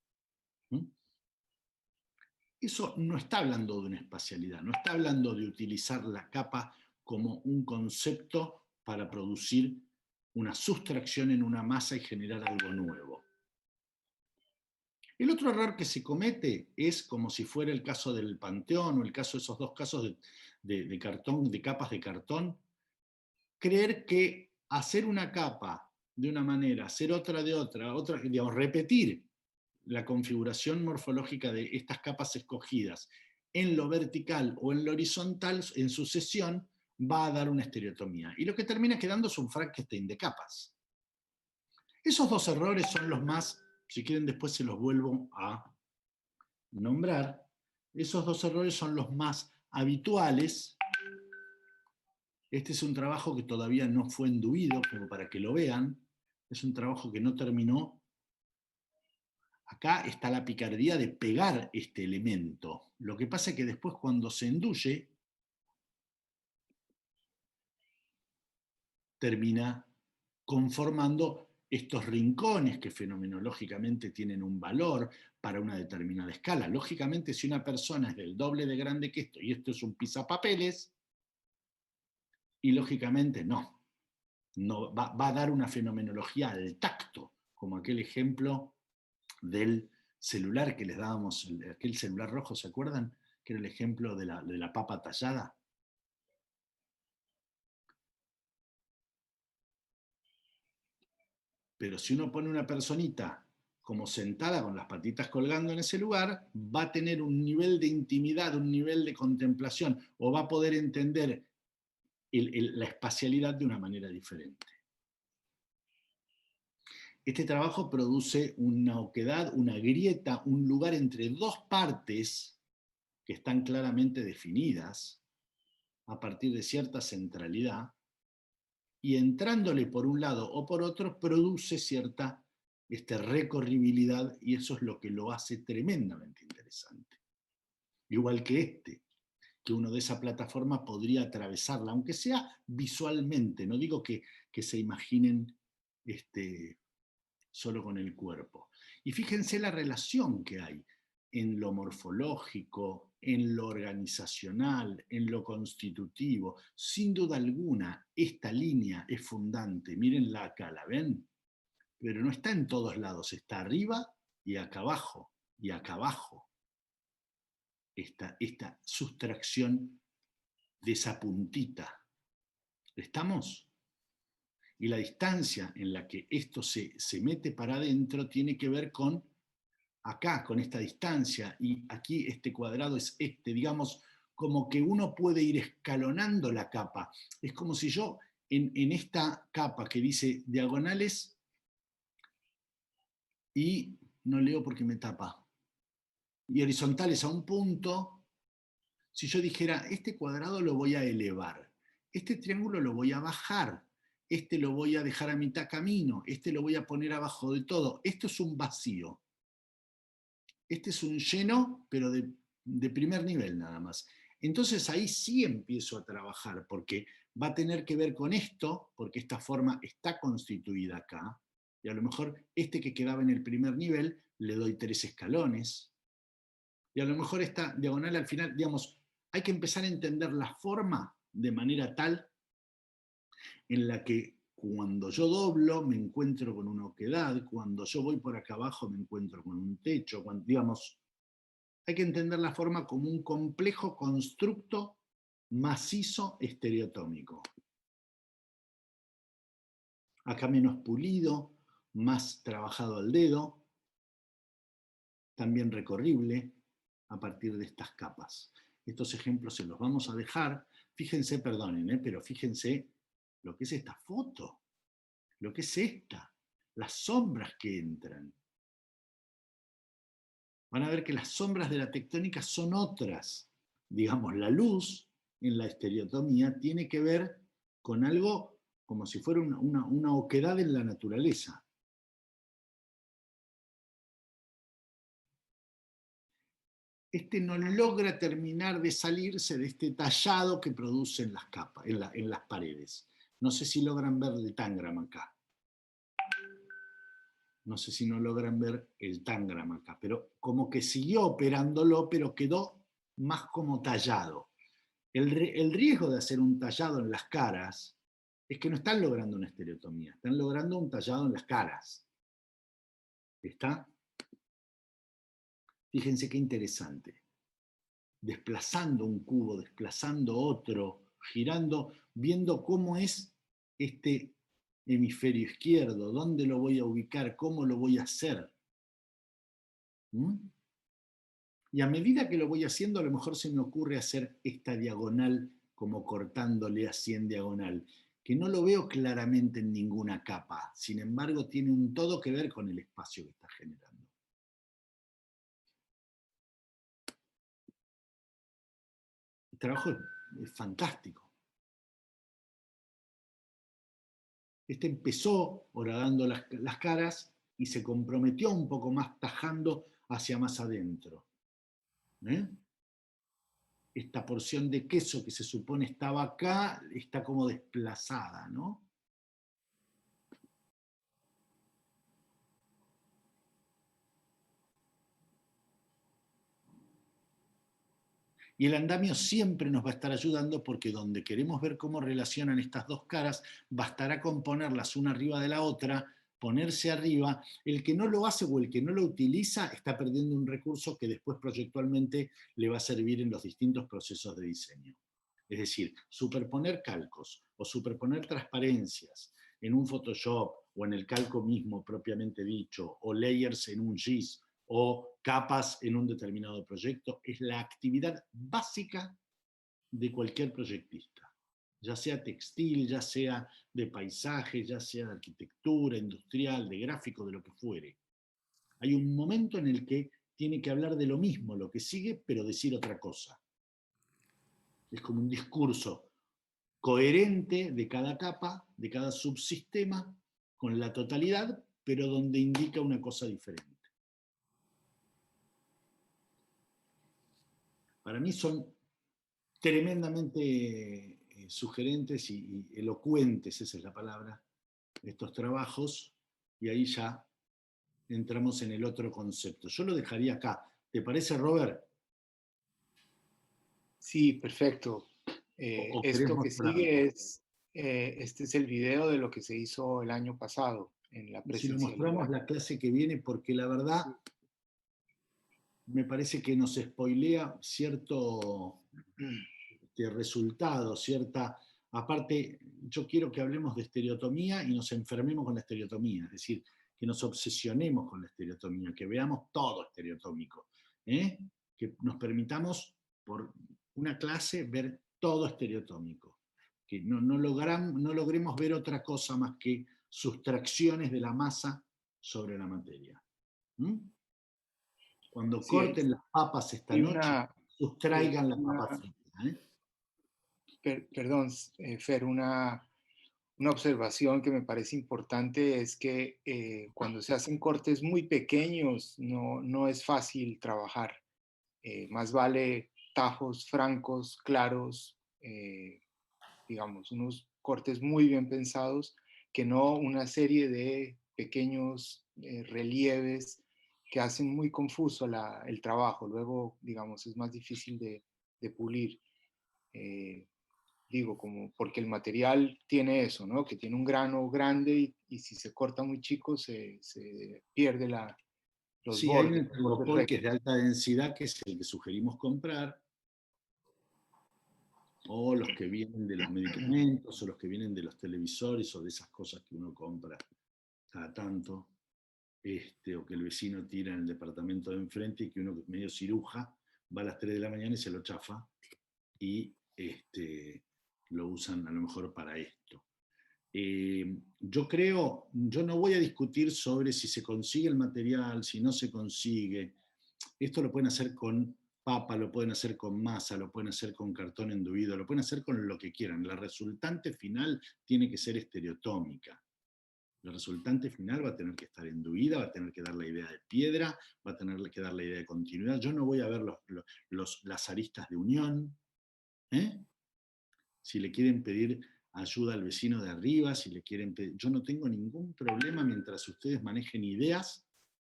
Eso no está hablando de una espacialidad, no está hablando de utilizar la capa como un concepto para producir una sustracción en una masa y generar algo nuevo. El otro error que se comete es, como si fuera el caso del Panteón o el caso de esos dos casos de cartón, de capas de cartón, creer que hacer una capa de una manera, hacer otra de otra, digamos, repetir la configuración morfológica de estas capas escogidas en lo vertical o en lo horizontal, en sucesión, va a dar una estereotomía. Y lo que termina quedando es un Frankenstein de capas. Esos dos errores son los más, si quieren después se los vuelvo a nombrar, esos dos errores son los más habituales. Este es un trabajo que todavía no fue enduido, como para que lo vean, es un trabajo que no terminó. Acá está la picardía de pegar este elemento. Lo que pasa es que después cuando se enduye, termina conformando estos rincones que fenomenológicamente tienen un valor para una determinada escala. Lógicamente, si una persona es del doble de grande que esto, y esto es un pisapapeles, y lógicamente no va a dar una fenomenología al tacto, como aquel ejemplo del celular que les dábamos, aquel celular rojo, ¿se acuerdan? Que era el ejemplo de la papa tallada. Pero si uno pone una personita como sentada con las patitas colgando en ese lugar, va a tener un nivel de intimidad, un nivel de contemplación, o va a poder entender la espacialidad de una manera diferente. Este trabajo produce una oquedad, una grieta, un lugar entre dos partes que están claramente definidas a partir de cierta centralidad, y entrándole por un lado o por otro produce cierta recorribilidad, y eso es lo que lo hace tremendamente interesante. Igual que uno de esa plataforma podría atravesarla, aunque sea visualmente, no digo que se imaginen solo con el cuerpo. Y fíjense la relación que hay en lo morfológico, en lo organizacional, en lo constitutivo. Sin duda alguna, esta línea es fundante. Mírenla acá, ¿la ven? Pero no está en todos lados, está arriba y acá abajo, y acá abajo. Esta sustracción de esa puntita. ¿Estamos? Y la distancia en la que esto se mete para adentro tiene que ver con acá, con esta distancia, y aquí este cuadrado es digamos, como que uno puede ir escalonando la capa. Es como si yo en esta capa que dice diagonales, y no leo porque me tapa, y horizontales a un punto, si yo dijera, este cuadrado lo voy a elevar, este triángulo lo voy a bajar, este lo voy a dejar a mitad camino, este lo voy a poner abajo de todo, esto es un vacío. Este es un lleno, pero de primer nivel nada más. Entonces ahí sí empiezo a trabajar, porque va a tener que ver con esto, porque esta forma está constituida acá, y a lo mejor este que quedaba en el primer nivel le doy 3 escalones, y a lo mejor esta diagonal al final, digamos, hay que empezar a entender la forma de manera tal en la que cuando yo doblo me encuentro con una oquedad, cuando yo voy por acá abajo me encuentro con un techo, digamos, hay que entender la forma como un complejo constructo macizo estereotómico. Acá menos pulido, más trabajado al dedo, también recorrible a partir de estas capas. Estos ejemplos se los vamos a dejar. Fíjense, perdonen, pero fíjense lo que es esta foto, lo que es esta, las sombras que entran. Van a ver que las sombras de la tectónica son otras. Digamos, la luz en la estereotomía tiene que ver con algo como si fuera una oquedad en la naturaleza. No logra terminar de salirse de este tallado que producen las capas, en las paredes. No sé si logran ver el tangram acá. No sé si no logran ver el tangram acá, pero como que siguió operándolo, pero quedó más como tallado. El riesgo de hacer un tallado en las caras es que no están logrando una estereotomía, están logrando un tallado en las caras. ¿Está? Fíjense qué interesante. Desplazando un cubo, desplazando otro, girando, viendo cómo es este hemisferio izquierdo, dónde lo voy a ubicar, cómo lo voy a hacer. Y a medida que lo voy haciendo, a lo mejor se me ocurre hacer esta diagonal como cortándole así en diagonal, que no lo veo claramente en ninguna capa, sin embargo tiene un todo que ver con el espacio que está generando. El trabajo es fantástico. Empezó horadando las caras y se comprometió un poco más tajando hacia más adentro. Esta porción de queso que se supone estaba acá, está como desplazada, ¿no? Y el andamio siempre nos va a estar ayudando, porque donde queremos ver cómo relacionan estas dos caras, bastará con ponerlas una arriba de la otra, ponerse arriba. El que no lo hace o el que no lo utiliza está perdiendo un recurso que después proyectualmente le va a servir en los distintos procesos de diseño. Es decir, superponer calcos o superponer transparencias en un Photoshop o en el calco mismo propiamente dicho, o layers en un GIS, o capas en un determinado proyecto, es la actividad básica de cualquier proyectista. ya sea textil, ya sea de paisaje, ya sea de arquitectura, industrial, de gráfico, de lo que fuere. Hay un momento en el que tiene que hablar de lo mismo, lo que sigue, pero decir otra cosa. Es como un discurso coherente de cada capa, de cada subsistema, con la totalidad, pero donde indica una cosa diferente. Para mí son tremendamente sugerentes y elocuentes, esa es la palabra, estos trabajos, y ahí ya entramos en el otro concepto. Yo lo dejaría acá. ¿Te parece, Robert? Sí, perfecto. ¿O querés Esto que mostrarlo? sigue es, este es el video de lo que se hizo el año pasado en la Y si lo presencialidad. mostramos la clase que viene, porque la verdad me parece que nos spoilea cierto resultado, cierta... Aparte, yo quiero que hablemos de estereotomía y nos enfermemos con la estereotomía, es decir, que nos obsesionemos con la estereotomía, que veamos todo estereotómico, ¿eh? Que nos permitamos por una clase ver todo estereotómico, que no logremos ver otra cosa más que sustracciones de la masa sobre la materia. ¿Mm? Cuando Sí, corten las papas esta hay noche, sí, sustraigan las papas fritas. ¿Eh? perdón, Fer, una observación que me parece importante es que cuando se hacen cortes muy pequeños no es fácil trabajar. Más vale tajos francos, claros, digamos, unos cortes muy bien pensados, que no una serie de pequeños relieves que hacen muy confuso el trabajo. Luego, digamos, es más difícil de pulir. Digo, como porque el material tiene eso, ¿no? Que tiene un grano grande y si se corta muy chico se pierde los Sí, hay bordes, un los bordes Thermopol que es de rectos. alta densidad, que es el que sugerimos comprar, o los que vienen de los medicamentos, o los que vienen de los televisores, o de esas cosas que uno compra cada tanto, o que el vecino tira en el departamento de enfrente y que uno medio ciruja va a las 3 de la mañana y se lo chafa y lo usan a lo mejor para esto. Yo no voy a discutir sobre si se consigue el material, si no se consigue. Esto lo pueden hacer con papa, lo pueden hacer con masa, lo pueden hacer con cartón enduido, lo pueden hacer con lo que quieran. La resultante final tiene que ser estereotómica. La resultante final va a tener que estar enduida, va a tener que dar la idea de piedra, va a tener que dar la idea de continuidad. Yo no voy a ver las aristas de unión. ¿Eh? Si le quieren pedir ayuda al vecino de arriba, si le quieren pedir... Yo no tengo ningún problema mientras ustedes manejen ideas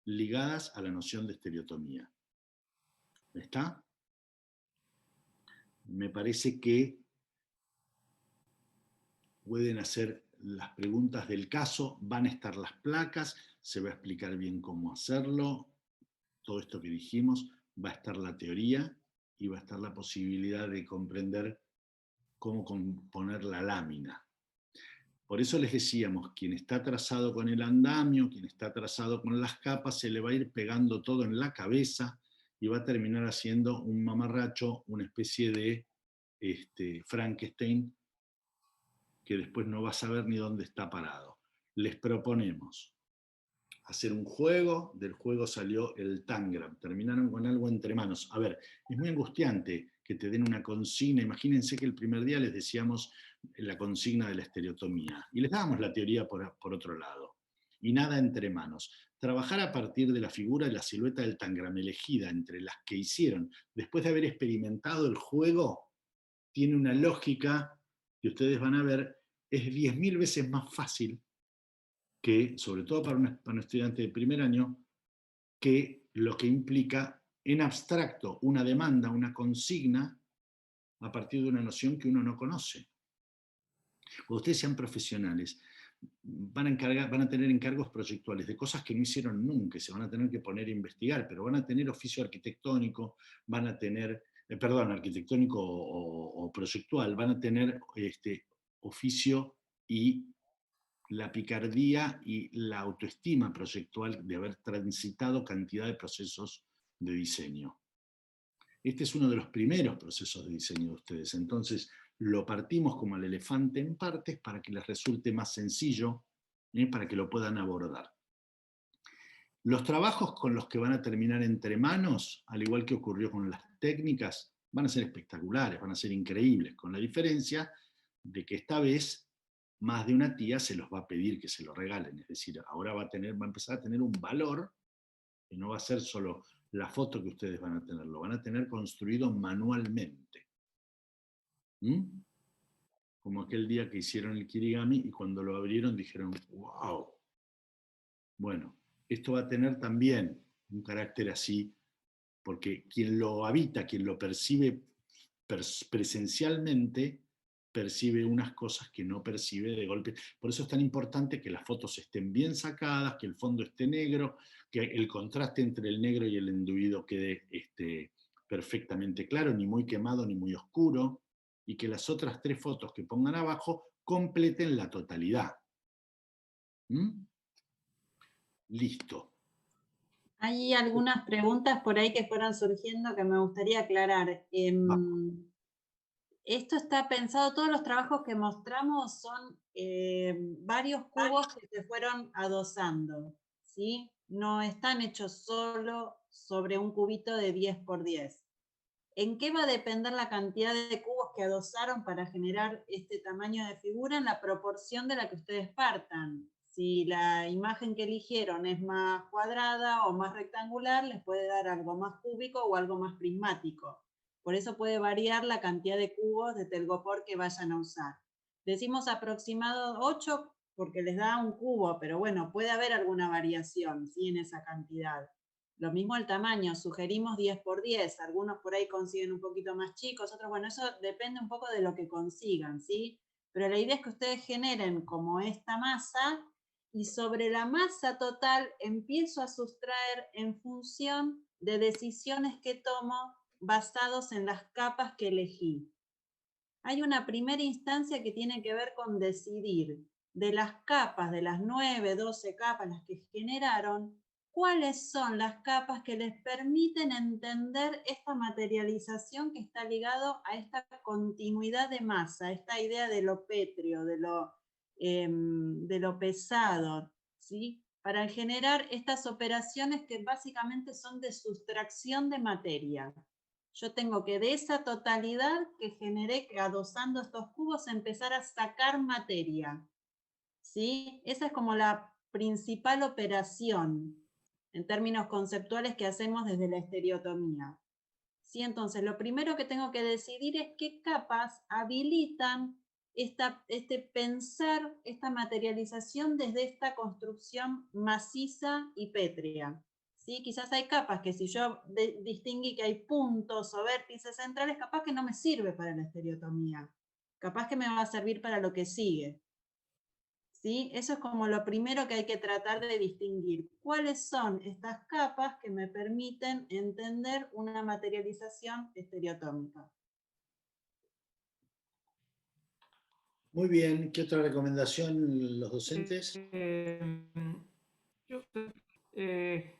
ligadas a la noción de estereotomía. ¿Está? Me parece que pueden hacer las preguntas del caso, van a estar las placas, se va a explicar bien cómo hacerlo, todo esto que dijimos, va a estar la teoría y va a estar la posibilidad de comprender cómo componer la lámina. Por eso les decíamos, quien está trazado con el andamio, quien está trazado con las capas, se le va a ir pegando todo en la cabeza y va a terminar haciendo un mamarracho, una especie de Frankenstein, que después no va a saber ni dónde está parado. Les proponemos hacer un juego, del juego salió el Tangram, terminaron con algo entre manos. A ver, es muy angustiante que te den una consigna, imagínense que el primer día les decíamos la consigna de la estereotomía, y les dábamos la teoría por otro lado, y nada entre manos. Trabajar a partir de la figura de la silueta del Tangram elegida entre las que hicieron, después de haber experimentado el juego, tiene una lógica que ustedes van a ver, es 10.000 veces más fácil que, sobre todo para un estudiante de primer año, que lo que implica en abstracto una demanda, una consigna, a partir de una noción que uno no conoce. Cuando ustedes sean profesionales, van a tener encargos proyectuales de cosas que no hicieron nunca, se van a tener que poner a investigar, pero van a tener oficio arquitectónico, van a tener, arquitectónico o proyectual, van a tener oficio y la picardía y la autoestima proyectual de haber transitado cantidad de procesos de diseño. Este es uno de los primeros procesos de diseño de ustedes. Entonces, lo partimos como al elefante en partes para que les resulte más sencillo, para que lo puedan abordar. Los trabajos con los que van a terminar entre manos, al igual que ocurrió con las técnicas, van a ser espectaculares, van a ser increíbles, con la diferencia de que esta vez más de una tía se los va a pedir que se lo regalen, es decir, ahora va a empezar a tener un valor que no va a ser solo la foto que ustedes van a tener, lo van a tener construido manualmente. Como aquel día que hicieron el kirigami y cuando lo abrieron dijeron, wow. Bueno, esto va a tener también un carácter así, porque quien lo habita, quien lo percibe presencialmente, percibe unas cosas que no percibe de golpe. Por eso es tan importante que las fotos estén bien sacadas, que el fondo esté negro, que el contraste entre el negro y el enduido quede perfectamente claro, ni muy quemado ni muy oscuro, y que las otras 3 fotos que pongan abajo completen la totalidad. Listo. Hay algunas preguntas por ahí que fueron surgiendo que me gustaría aclarar. Esto está pensado, todos los trabajos que mostramos son varios cubos que se fueron adosando, ¿sí? No están hechos solo sobre un cubito de 10 por 10. ¿En qué va a depender la cantidad de cubos que adosaron para generar este tamaño de figura? En la proporción de la que ustedes partan. Si la imagen que eligieron es más cuadrada o más rectangular, les puede dar algo más cúbico o algo más prismático. Por eso puede variar la cantidad de cubos de telgopor que vayan a usar. Decimos aproximado 8 porque les da un cubo, pero bueno, puede haber alguna variación, ¿sí? En esa cantidad. Lo mismo el tamaño, sugerimos 10 por 10, algunos por ahí consiguen un poquito más chicos, otros, bueno, eso depende un poco de lo que consigan, ¿sí? Pero la idea es que ustedes generen como esta masa y sobre la masa total empiezo a sustraer en función de decisiones que tomo basados en las capas que elegí. Hay una primera instancia que tiene que ver con decidir de las capas, de las 9, 12 capas las que generaron, cuáles son las capas que les permiten entender esta materialización que está ligado a esta continuidad de masa, esta idea de lo pétreo, de lo pesado, ¿sí? Para generar estas operaciones que básicamente son de sustracción de materia. Yo tengo que de esa totalidad que generé adosando estos cubos empezar a sacar materia, ¿sí? Esa es como la principal operación en términos conceptuales que hacemos desde la estereotomía. ¿Sí? Entonces, lo primero que tengo que decidir es qué capas habilitan este pensar, esta materialización desde esta construcción maciza y pétrea. ¿Sí? Quizás hay capas que si yo distinguí que hay puntos o vértices centrales, capaz que no me sirve para la estereotomía. Capaz que me va a servir para lo que sigue. ¿Sí? Eso es como lo primero que hay que tratar de distinguir. ¿Cuáles son estas capas que me permiten entender una materialización estereotómica? Muy bien. ¿Qué otra recomendación los docentes?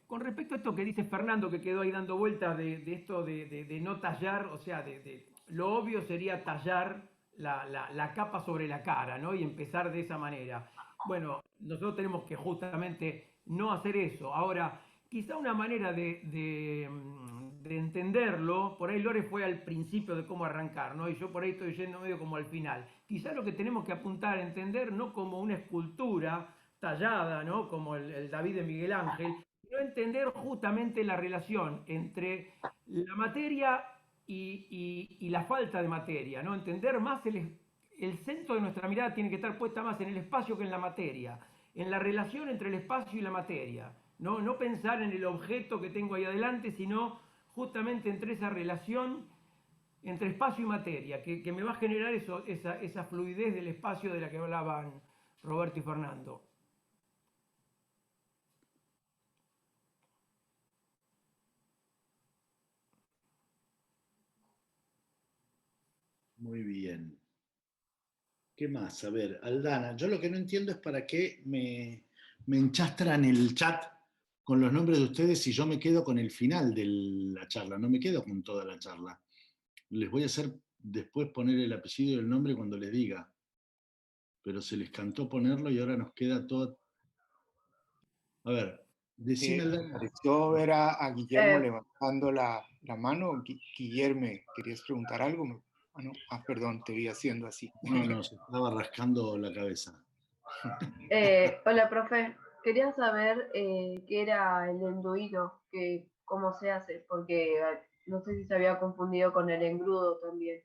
Con respecto a esto que dice Fernando, que quedó ahí dando vueltas de esto de no tallar, o sea, lo obvio sería tallar la capa sobre la cara, ¿no? Y empezar de esa manera. Bueno, nosotros tenemos que justamente no hacer eso. Ahora, quizá una manera de entenderlo, por ahí Lore fue al principio de cómo arrancar, ¿no? Y yo por ahí estoy yendo medio como al final. Quizá lo que tenemos que apuntar a entender no como una escultura tallada, ¿no? Como el David de Miguel Ángel, sino entender justamente la relación entre la materia y la falta de materia, ¿no? Entender más el centro de nuestra mirada tiene que estar puesta más en el espacio que en la materia, en la relación entre el espacio y la materia, ¿no? No pensar en el objeto que tengo ahí adelante, sino justamente entre esa relación entre espacio y materia, que me va a generar esa fluidez del espacio de la que hablaban Roberto y Fernando. Muy bien. ¿Qué más? A ver, Aldana, yo lo que no entiendo es para qué me enchastran el chat con los nombres de ustedes y yo me quedo con el final de la charla, no me quedo con toda la charla. Les voy a hacer después poner el apellido y el nombre cuando les diga. Pero se les cantó ponerlo y ahora nos queda todo. A ver, decime Me pareció ver a Guillermo Eh, levantando la mano. Guillermo, ¿querías preguntar algo? No. Perdón, te vi haciendo así. No, se estaba rascando la cabeza. Hola, profe. Quería saber qué era el enduido, cómo se hace, porque no sé si se había confundido con el engrudo también,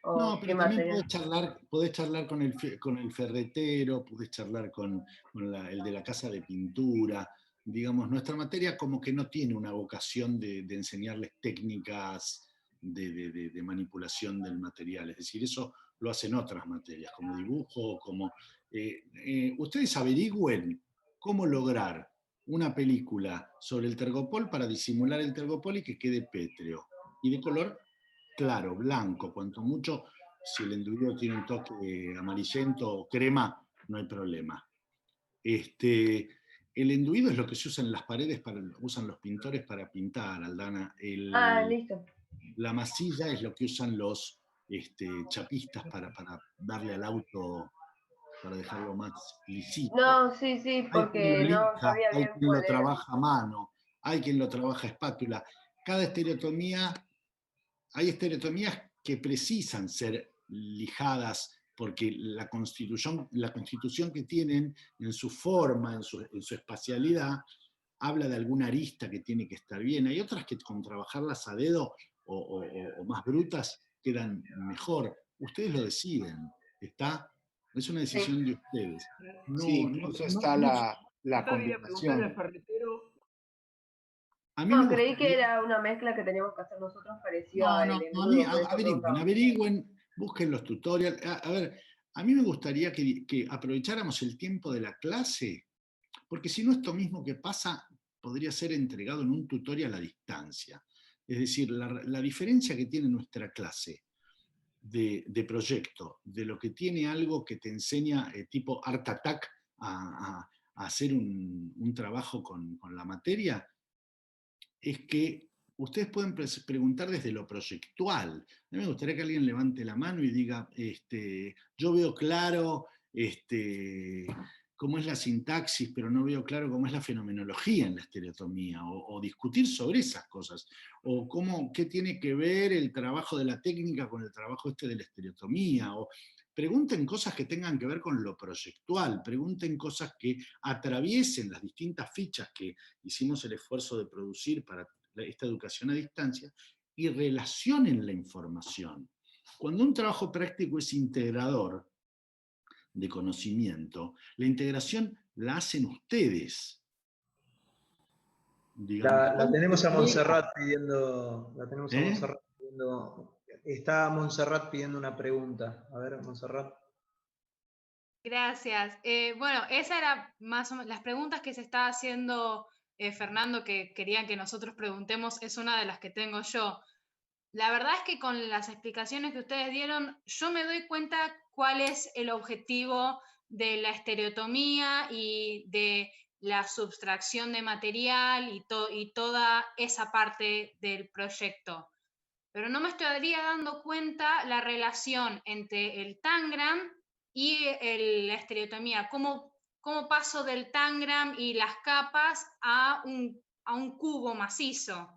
No, o qué pero también material. podés charlar con el ferretero, podés charlar con el de la casa de pintura. Digamos, nuestra materia como que no tiene una vocación de enseñarles técnicas de manipulación del material. Es decir, eso lo hacen otras materias, como dibujo, como... ustedes averigüen cómo lograr una película sobre el tergopol para disimular el tergopol y que quede pétreo. Y de color claro, blanco, cuanto mucho, si el enduido tiene un toque amarillento o crema, no hay problema. El enduido es lo que se usa en las paredes, usan los pintores para pintar, Aldana. Listo. La masilla es lo que usan los chapistas para darle al auto, para dejarlo más lisito. No, sí, Hay quien lo porque no lija, sabía hay bien quien lo cuál era. trabaja a mano, hay quien lo trabaja a espátula. Cada estereotomía hay estereotomías que precisan ser lijadas porque la constitución que tienen en su forma, en su espacialidad, habla de alguna arista que tiene que estar bien. Hay otras que con trabajarlas a dedo o más brutas quedan mejor. Ustedes lo deciden, ¿está? Es una Sí. decisión de ustedes. Sí, No, incluso está no, la Yo quería preguntarle al combinación. ferretero. a mí me No, creí que gustaría. era una mezcla que teníamos que hacer nosotros parecida No, al no, no, a mí, engrudo, por eso averigüen, preguntaba. averigüen, busquen los tutorials. A ver, a mí me gustaría que aprovecháramos el tiempo de la clase, porque si no, esto mismo que pasa podría ser entregado en un tutorial a distancia. Es decir, la diferencia que tiene nuestra clase de proyecto, de lo que tiene algo que te enseña tipo Art Attack a hacer un trabajo con la materia, es que ustedes pueden preguntar desde lo proyectual. A mí me gustaría que alguien levante la mano y diga, yo veo claro cómo es la sintaxis, pero no veo claro cómo es la fenomenología en la estereotomía, o discutir sobre esas cosas, o qué tiene que ver el trabajo de la técnica con el trabajo de la estereotomía, o pregunten cosas que tengan que ver con lo proyectual, pregunten cosas que atraviesen las distintas fichas que hicimos el esfuerzo de producir para esta educación a distancia, y relacionen la información. Cuando un trabajo práctico es integrador de conocimiento, la integración la hacen ustedes. Digamos, La tenemos a ¿cuál Montserrat pidiendo, ¿Eh? está Montserrat pidiendo una pregunta. A ver, Montserrat. Gracias. Bueno, esa era más o menos las preguntas que se está haciendo Fernando, que quería que nosotros preguntemos, es una de las que tengo yo. La verdad es que con las explicaciones que ustedes dieron, yo me doy cuenta cuál es el objetivo de la estereotomía y de la subtracción de material y toda esa parte del proyecto. Pero no me estaría dando cuenta la relación entre el tangram y la estereotomía, cómo paso del tangram y las capas a un cubo macizo.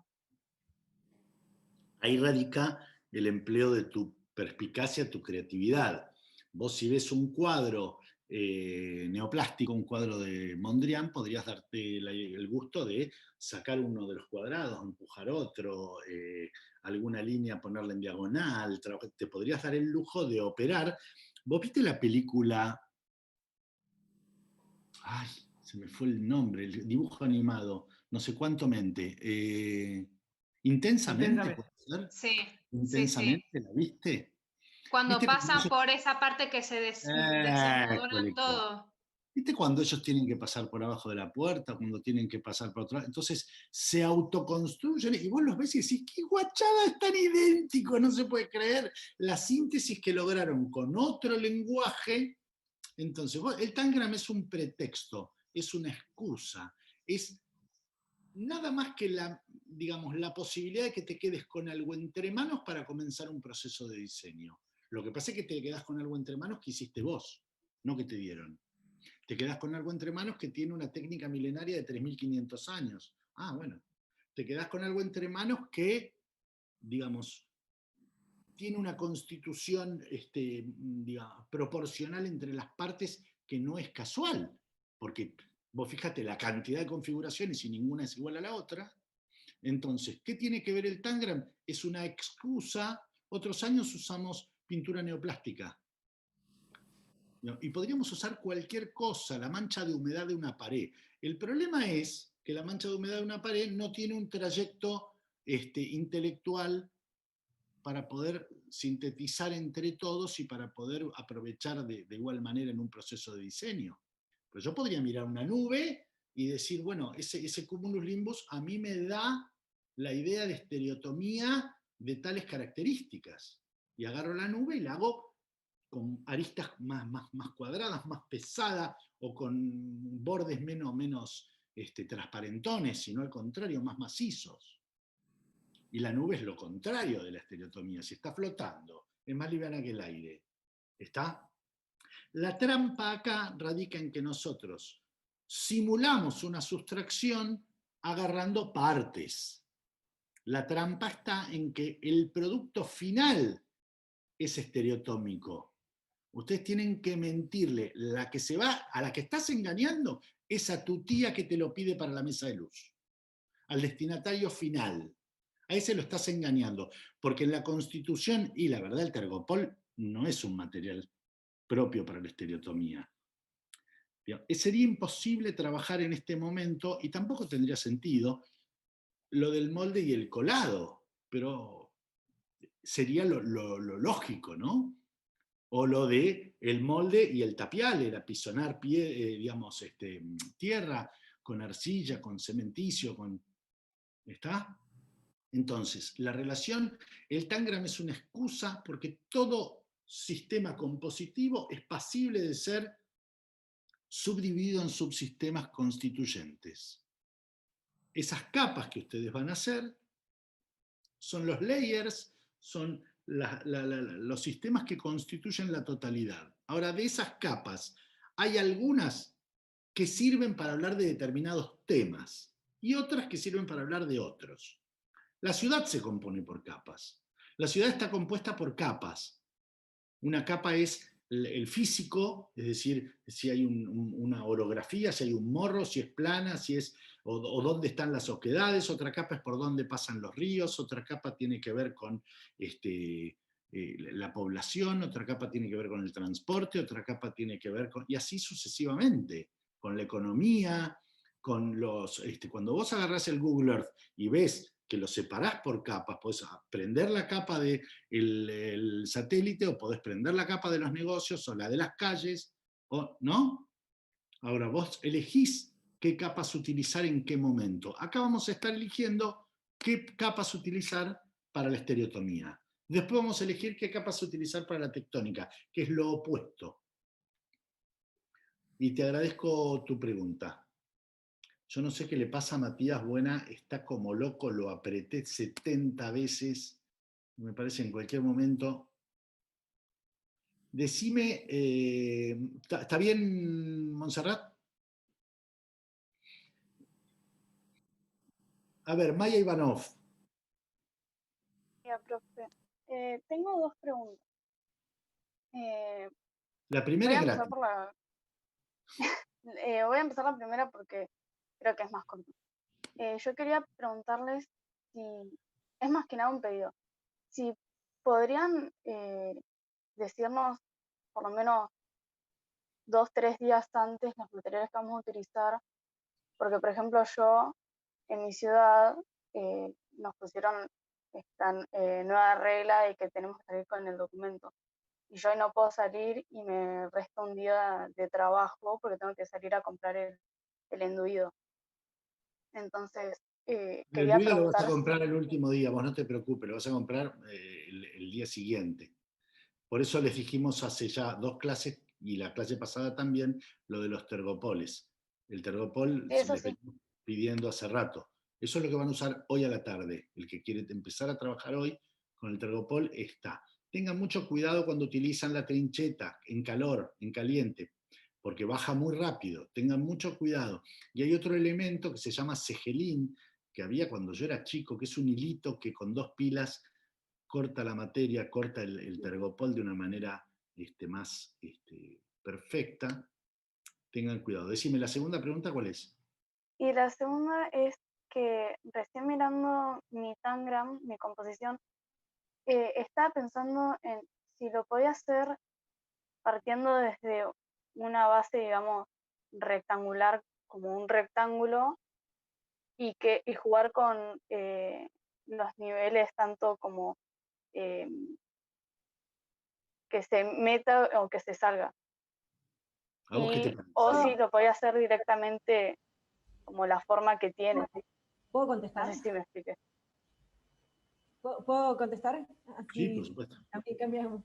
Ahí radica el empleo de tu perspicacia, tu creatividad. Vos si ves un cuadro neoplástico, un cuadro de Mondrian, podrías darte el gusto de sacar uno de los cuadrados, empujar otro, alguna línea ponerla en diagonal, te podrías dar el lujo de operar. ¿Vos viste la película? Ay, se me fue el nombre, el dibujo animado, no sé cuánto mente. Intensamente, Intensamente. ¿puede ser? Sí, sí, sí. Intensamente, ¿la viste? Cuando ¿Viste cuando pasan por esa parte que se desenmodoran École, todo. ¿viste cuando ellos tienen que pasar por abajo de la puerta, cuando tienen que pasar por otro lado? Entonces se autoconstruyen y vos los ves y decís, qué guachada, es tan idéntico, no se puede creer la síntesis que lograron con otro lenguaje. Entonces, el tangram es un pretexto, es una excusa, es nada más que digamos, la posibilidad de que te quedes con algo entre manos para comenzar un proceso de diseño. Lo que pasa es que te quedás con algo entre manos que hiciste vos, no que te dieron. Te quedás con algo entre manos que tiene una técnica milenaria de 3.500 años. Ah, bueno. Te quedás con algo entre manos que, digamos, tiene una constitución digamos, proporcional entre las partes que no es casual. Porque vos fíjate la cantidad de configuraciones y ninguna es igual a la otra. Entonces, ¿qué tiene que ver el Tangram? Es una excusa. Otros años usamos pintura neoplástica. Y podríamos usar cualquier cosa, la mancha de humedad de una pared. El problema es que la mancha de humedad de una pared no tiene un trayecto intelectual para poder sintetizar entre todos y para poder aprovechar de igual manera en un proceso de diseño. Pero yo podría mirar una nube y decir, bueno, ese cumulus limbus a mí me da la idea de estereotomía de tales características. Y agarro la nube y la hago con aristas más cuadradas, más pesadas, o con bordes menos transparentones, sino al contrario, más macizos. Y la nube es lo contrario de la estereotomía. Si está flotando, es más liviana que el aire. ¿Está? La trampa acá radica en que nosotros simulamos una sustracción agarrando partes. La trampa está en que el producto final es estereotómico. Ustedes tienen que mentirle. A la que estás engañando es a tu tía que te lo pide para la mesa de luz. Al destinatario final. A ese lo estás engañando. Porque en la Constitución, y la verdad, el tergopol no es un material propio para la estereotomía. Sería imposible trabajar en este momento, y tampoco tendría sentido, lo del molde y el colado. Pero sería lo lógico, ¿no? O lo de el molde y el tapial, el apisonar tierra con arcilla, con cementicio, ¿está? Entonces, la relación, el Tangram es una excusa porque todo sistema compositivo es pasible de ser subdividido en subsistemas constituyentes. Esas capas que ustedes van a hacer son los layers, son los sistemas que constituyen la totalidad. Ahora, de esas capas, hay algunas que sirven para hablar de determinados temas y otras que sirven para hablar de otros. La ciudad se compone por capas. La ciudad está compuesta por capas. Una capa es el físico, es decir, si hay una orografía, si hay un morro, si es plana, o dónde están las oquedades. Otra capa es por dónde pasan los ríos. Otra capa tiene que ver con la población. Otra capa tiene que ver con el transporte. Otra capa tiene que ver con... Y así sucesivamente, con la economía, con los... cuando vos agarrás el Google Earth y ves que lo separás por capas, podés prender la capa del satélite, o podés prender la capa de los negocios, o la de las calles, ¿no? Ahora vos elegís qué capas utilizar en qué momento. Acá vamos a estar eligiendo qué capas utilizar para la estereotomía. Después vamos a elegir qué capas utilizar para la tectónica, que es lo opuesto. Y te agradezco tu pregunta. Yo no sé qué le pasa a Matías Buena, está como loco, lo apreté 70 veces, me parece en cualquier momento. Decime, ¿está bien, Montserrat? A ver, Maya Ivanov. Ya, profe. Tengo dos preguntas. La primera es gratis. Voy a empezar la primera porque creo que es más corta. Yo quería preguntarles si, es más que nada un pedido, si podrían decirnos por lo menos 2-3 días antes los materiales que vamos a utilizar, porque por ejemplo yo en mi ciudad nos pusieron esta nueva regla de que tenemos que salir con el documento. Y yo hoy no puedo salir y me resta un día de trabajo porque tengo que salir a comprar el enduido. Entonces, el quería enduido lo vas a preguntar comprar el último día, vos no te preocupes, lo vas a comprar el día siguiente. Por eso les dijimos hace ya 2 clases, y la clase pasada también, lo de los tergopoles. El tergopol se les venía pidiendo hace rato. Eso es lo que van a usar hoy a la tarde. El que quiere empezar a trabajar hoy con el Tergopol está. Tengan mucho cuidado cuando utilizan la trincheta en calor, en caliente, porque baja muy rápido. Tengan mucho cuidado. Y hay otro elemento que se llama segelín, que había cuando yo era chico, que es un hilito que con 2 pilas corta la materia, corta el Tergopol de una manera más perfecta. Tengan cuidado. Decime, la segunda pregunta, ¿cuál es? Y la segunda es que recién mirando mi Tangram, mi composición, estaba pensando en si lo podía hacer partiendo desde una base, digamos, rectangular, como un rectángulo, y jugar con los niveles tanto como que se meta o que se salga. ¿A vos qué te parece? O si lo podía hacer directamente como la forma que tiene. ¿Puedo contestar? No sé si me expliqué. ¿Puedo contestar? Sí, por supuesto. Aquí cambiamos.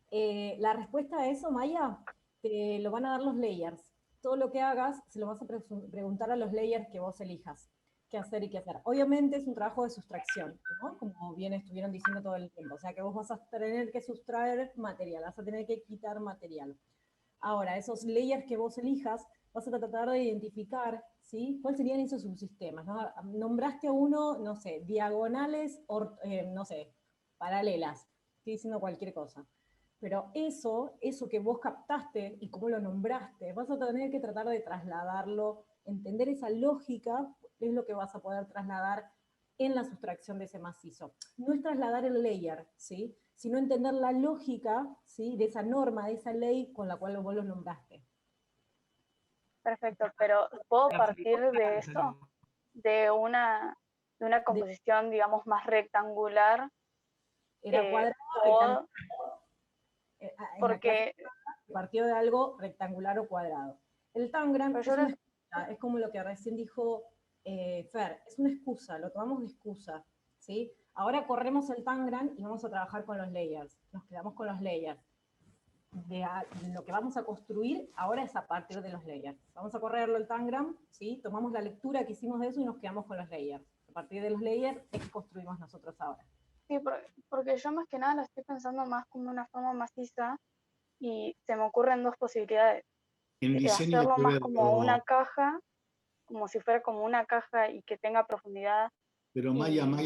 La respuesta a eso, Maya, te lo van a dar los layers. Todo lo que hagas se lo vas a preguntar a los layers que vos elijas qué hacer y qué hacer. Obviamente es un trabajo de sustracción, ¿no? Como bien estuvieron diciendo todo el tiempo. O sea que vos vas a tener que sustraer material, vas a tener que quitar material. Ahora, esos layers que vos elijas, vas a tratar de identificar, ¿sí? ¿Cuáles serían esos subsistemas? ¿No? Nombraste a uno, no sé, diagonales, no sé, paralelas. Estoy diciendo cualquier cosa. Pero eso que vos captaste y cómo lo nombraste, vas a tener que tratar de trasladarlo, entender esa lógica, es lo que vas a poder trasladar en la sustracción de ese macizo. No es trasladar el layer, ¿sí? Sino entender la lógica, ¿sí? De esa norma, de esa ley con la cual vos lo nombraste. Perfecto, pero ¿puedo partir de eso? De una composición, digamos, más rectangular. Era cuadrado, porque partió de algo rectangular o cuadrado. El Tangram es una excusa, es como lo que recién dijo Fer, es una excusa, lo tomamos de excusa, ¿sí? Ahora corremos el Tangram y vamos a trabajar con los layers, nos quedamos con los layers. Lo que vamos a construir ahora es a partir de los layers. Vamos a correrlo el Tangram, ¿sí? Tomamos la lectura que hicimos de eso y nos quedamos con los layers. A partir de los layers es que construimos nosotros ahora. Sí, porque yo más que nada lo estoy pensando más como una forma maciza y se me ocurren dos posibilidades. En diseño hacerlo más como una caja, como si fuera como una caja y que tenga profundidad. Pero Maya, va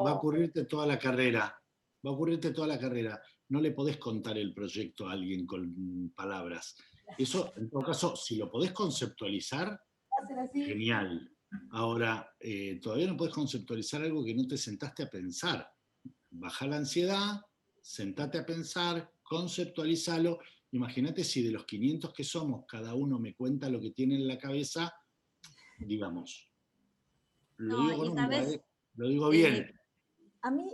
a ocurrirte toda la carrera. Va a ocurrirte toda la carrera. No le podés contar el proyecto a alguien con palabras. Eso, en todo caso, si lo podés conceptualizar, genial. Ahora, todavía no podés conceptualizar algo que no te sentaste a pensar. Baja la ansiedad, sentate a pensar, conceptualizalo. Imagínate si de los 500 que somos, cada uno me cuenta lo que tiene en la cabeza, digamos. Lo digo bien.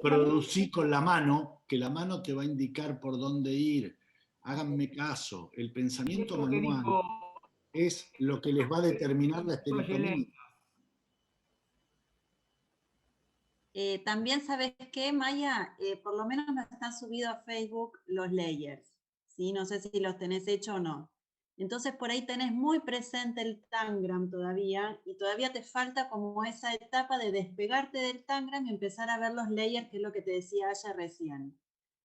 Producí con la mano, que la mano te va a indicar por dónde ir. Háganme caso. El pensamiento manual es lo que les va a determinar la estereotomía. También, ¿sabes qué, Maya? Por lo menos me están subidos a Facebook los layers, ¿sí? No sé si los tenés hecho o no. Entonces, por ahí tenés muy presente el Tangram todavía, y todavía te falta como esa etapa de despegarte del Tangram y empezar a ver los layers, que es lo que te decía Aya recién.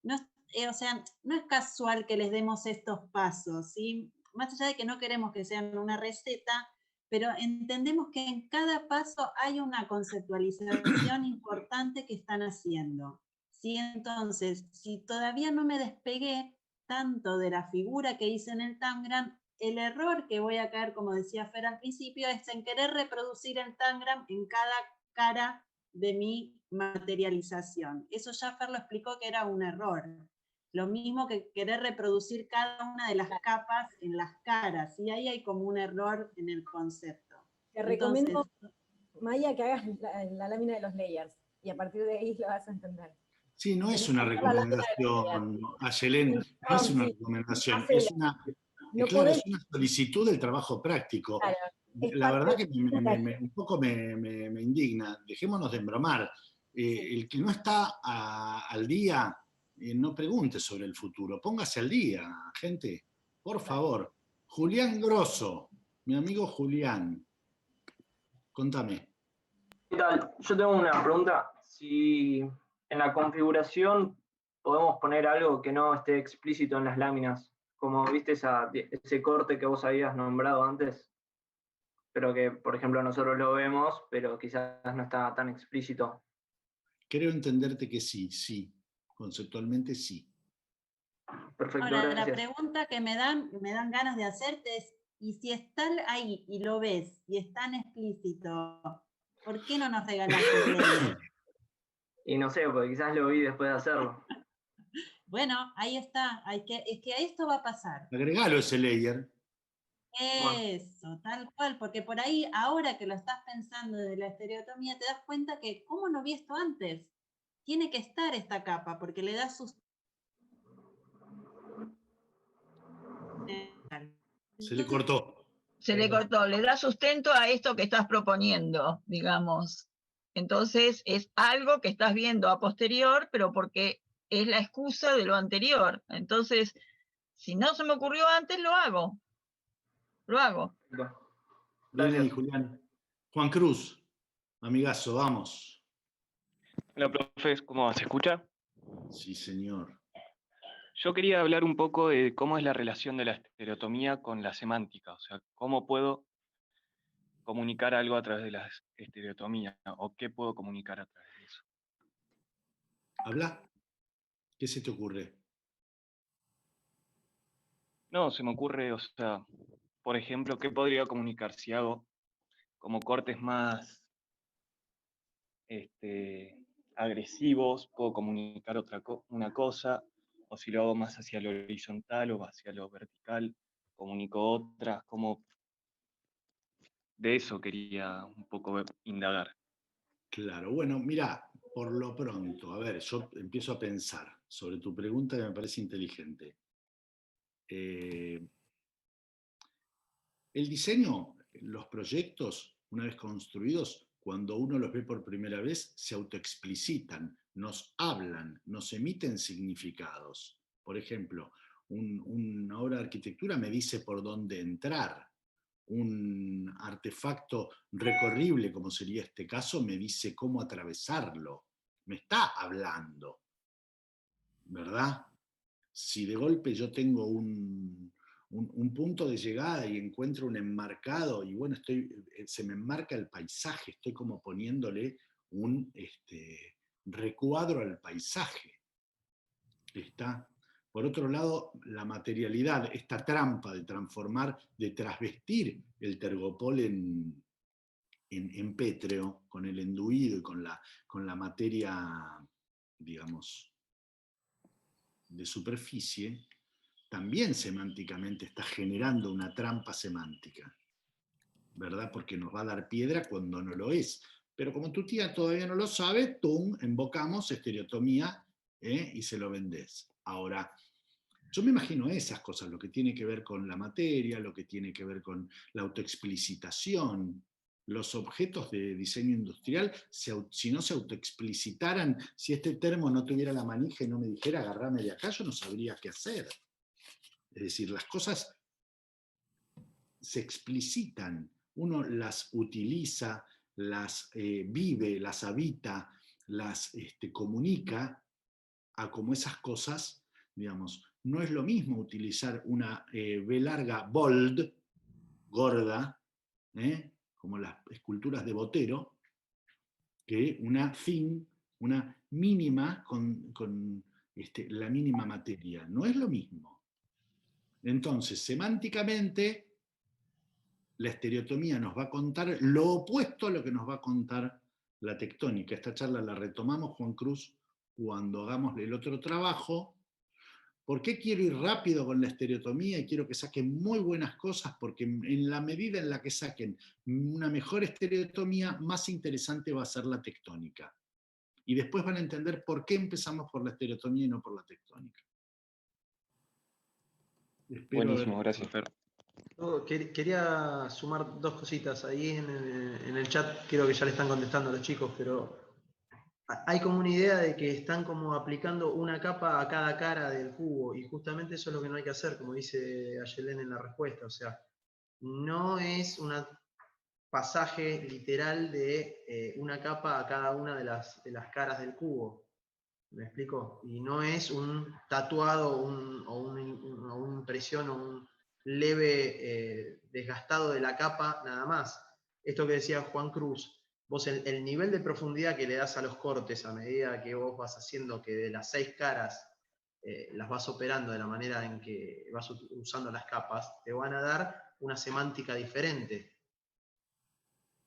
No, o sea, no es casual que les demos estos pasos, ¿sí? Más allá de que no queremos que sean una receta, pero entendemos que en cada paso hay una conceptualización importante que están haciendo. ¿Sí? Entonces, si todavía no me despegué tanto de la figura que hice en el Tangram, el error que voy a caer, como decía Fer al principio, es en querer reproducir el Tangram en cada cara de mi materialización. Eso ya Fer lo explicó que era un error. Lo mismo que querer reproducir cada una de las capas en las caras, y ahí hay como un error en el concepto. Te recomiendo, Maya, que hagas la lámina de los layers, y a partir de ahí lo vas a entender. Sí, no es una recomendación, Ayelén, no es una recomendación, es una solicitud del trabajo práctico. Claro, la verdad que un poco me indigna, dejémonos de embromar. El que no está al día, no pregunte sobre el futuro, póngase al día, gente, por favor. Julián Grosso, mi amigo Julián. Contame. ¿Qué tal? Yo tengo una pregunta. Si en la configuración podemos poner algo que no esté explícito en las láminas, como viste ese corte que vos habías nombrado antes, pero que, por ejemplo, nosotros lo vemos, pero quizás no está tan explícito. Creo entenderte que sí. Conceptualmente sí. Perfecto, Ahora, gracias. la pregunta que me dan ganas de hacerte es, y si está ahí y lo ves y es tan explícito, ¿por qué no nos regalaste el layer? Y no sé, porque quizás lo vi después de hacerlo. Bueno, ahí está. Es que esto va a pasar. Agregalo ese layer. Eso, tal cual, porque por ahí, ahora que lo estás pensando de la estereotomía, te das cuenta que, ¿cómo no vi esto antes? Tiene que estar esta capa, porque le da sus... Se le cortó. Se le cortó, le da sustento a esto que estás proponiendo, digamos. Entonces es algo que estás viendo a posterior, pero porque es la excusa de lo anterior. Entonces, si no se me ocurrió antes, lo hago. Lo hago. Bien ahí, Julián. Juan Cruz, amigazo, vamos. Hola, profe, ¿cómo va? ¿Se escucha? Sí, señor. Yo quería hablar un poco de cómo es la relación de la estereotomía con la semántica, o sea, cómo puedo comunicar algo a través de la estereotomía, o qué puedo comunicar a través de eso. ¿Habla? ¿Qué se te ocurre? No, se me ocurre, o sea, por ejemplo, ¿qué podría comunicar si hago como cortes más agresivos? Puedo comunicar una cosa, o si lo hago más hacia lo horizontal o hacia lo vertical, comunico otras, como de eso quería un poco indagar. Claro, bueno, mira, por lo pronto, a ver, yo empiezo a pensar sobre tu pregunta que me parece inteligente. El diseño, los proyectos, una vez construidos, cuando uno los ve por primera vez, se autoexplicitan, nos hablan, nos emiten significados. Por ejemplo, una obra de arquitectura me dice por dónde entrar. Un artefacto recorrible, como sería este caso, me dice cómo atravesarlo. Me está hablando, ¿verdad? Si de golpe yo tengo un punto de llegada y encuentro un enmarcado, y bueno, se me enmarca el paisaje, estoy como poniéndole un recuadro al paisaje. ¿Está? Por otro lado, la materialidad, esta trampa de transformar, de trasvestir el tergopol en pétreo, con el enduido y con la materia, digamos, de superficie, también semánticamente está generando una trampa semántica, ¿verdad? Porque nos va a dar piedra cuando no lo es. Pero como tu tía todavía no lo sabe, ¡tum!, invocamos estereotomía y se lo vendés. Ahora, yo me imagino esas cosas, lo que tiene que ver con la materia, lo que tiene que ver con la autoexplicitación. Los objetos de diseño industrial, si no se autoexplicitaran, si este termo no tuviera la manija y no me dijera agarrame de acá, yo no sabría qué hacer. Es decir, las cosas se explicitan, uno las utiliza, las vive, las habita, las comunica a como esas cosas, digamos, no es lo mismo utilizar una B larga bold, gorda, como las esculturas de Botero, que una thin, una mínima con la mínima materia. No es lo mismo. Entonces, semánticamente, la estereotomía nos va a contar lo opuesto a lo que nos va a contar la tectónica. Esta charla la retomamos, Juan Cruz, cuando hagamos el otro trabajo. ¿Por qué quiero ir rápido con la estereotomía y quiero que saquen muy buenas cosas? Porque en la medida en la que saquen una mejor estereotomía, más interesante va a ser la tectónica. Y después van a entender por qué empezamos por la estereotomía y no por la tectónica. Buenísimo, gracias, Fer. Quería sumar dos cositas ahí en el chat. Creo que ya le están contestando a los chicos, pero hay como una idea de que están como aplicando una capa a cada cara del cubo, y justamente eso es lo que no hay que hacer, como dice Ayelen en la respuesta. O sea, no es una pasaje literal de una capa a cada una de las caras del cubo. ¿Me explico? Y no es un tatuado o una impresión o un leve desgastado de la capa nada más. Esto que decía Juan Cruz, vos el nivel de profundidad que le das a los cortes a medida que vos vas haciendo que de las 6 caras las vas operando de la manera en que vas usando las capas, te van a dar una semántica diferente.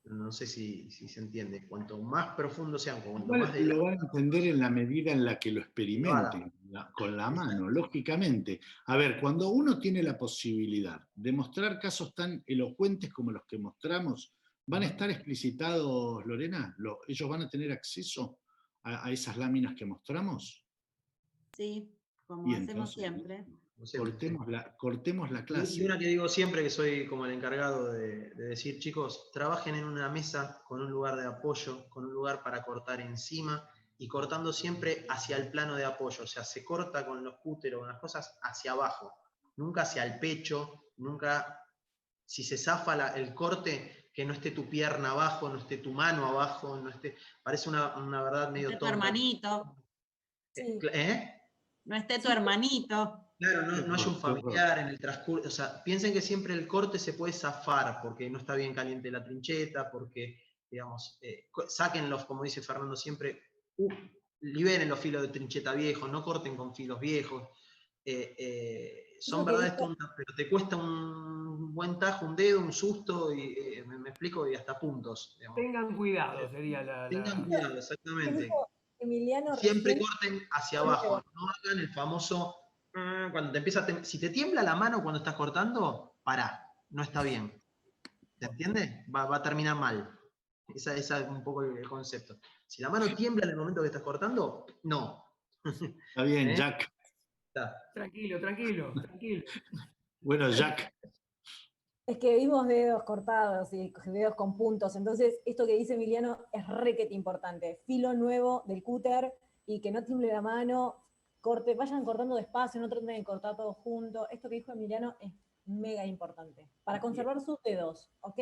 No sé si se entiende. Cuanto más profundo sean, cuanto más de lo van a entender en la medida en la que lo experimenten, con la mano, lógicamente. A ver, cuando uno tiene la posibilidad de mostrar casos tan elocuentes como los que mostramos, ¿van a estar explicitados, Lorena? ¿Ellos van a tener acceso a esas láminas que mostramos? Sí, como Y hacemos entonces, siempre. cortemos la clase. Y una que digo siempre, que soy como el encargado de decir, chicos, trabajen en una mesa con un lugar de apoyo, con un lugar para cortar encima, y cortando siempre hacia el plano de apoyo. O sea, se corta con los cúteros, con las cosas, hacia abajo. Nunca hacia el pecho, nunca, si se zafa el corte, que no esté tu pierna abajo, no esté tu mano abajo, no esté... Parece una verdad medio Tu tonta. hermanito. No esté tu hermanito. Claro, no hay un familiar en el transcurso. O sea, piensen que siempre el corte se puede zafar porque no está bien caliente la trincheta, porque, digamos, sáquenlos, como dice Fernando siempre, liberen los filos de trincheta viejos, no corten con filos viejos. Son verdades tontas, pero te cuesta un buen tajo, un dedo, un susto, y me explico, y hasta puntos. Digamos. Tengan cuidado, sería la... Tengan cuidado, exactamente. Emiliano, Siempre corten hacia abajo, no hagan el famoso... Cuando te empieza si te tiembla la mano cuando estás cortando, pará, no está bien. ¿Se entiende? Va a terminar mal. Ese es un poco el concepto. Si la mano tiembla en el momento que estás cortando, no. Está bien, Jack. Tranquilo. Bueno, Jack. Es que vimos dedos cortados y dedos con puntos, entonces esto que dice Emiliano es requete importante. Filo nuevo del cúter y que no tiemble la mano, vayan cortando despacio, no traten de cortar todo junto. Esto que dijo Emiliano es mega importante. Para conservar sus dedos, ¿ok?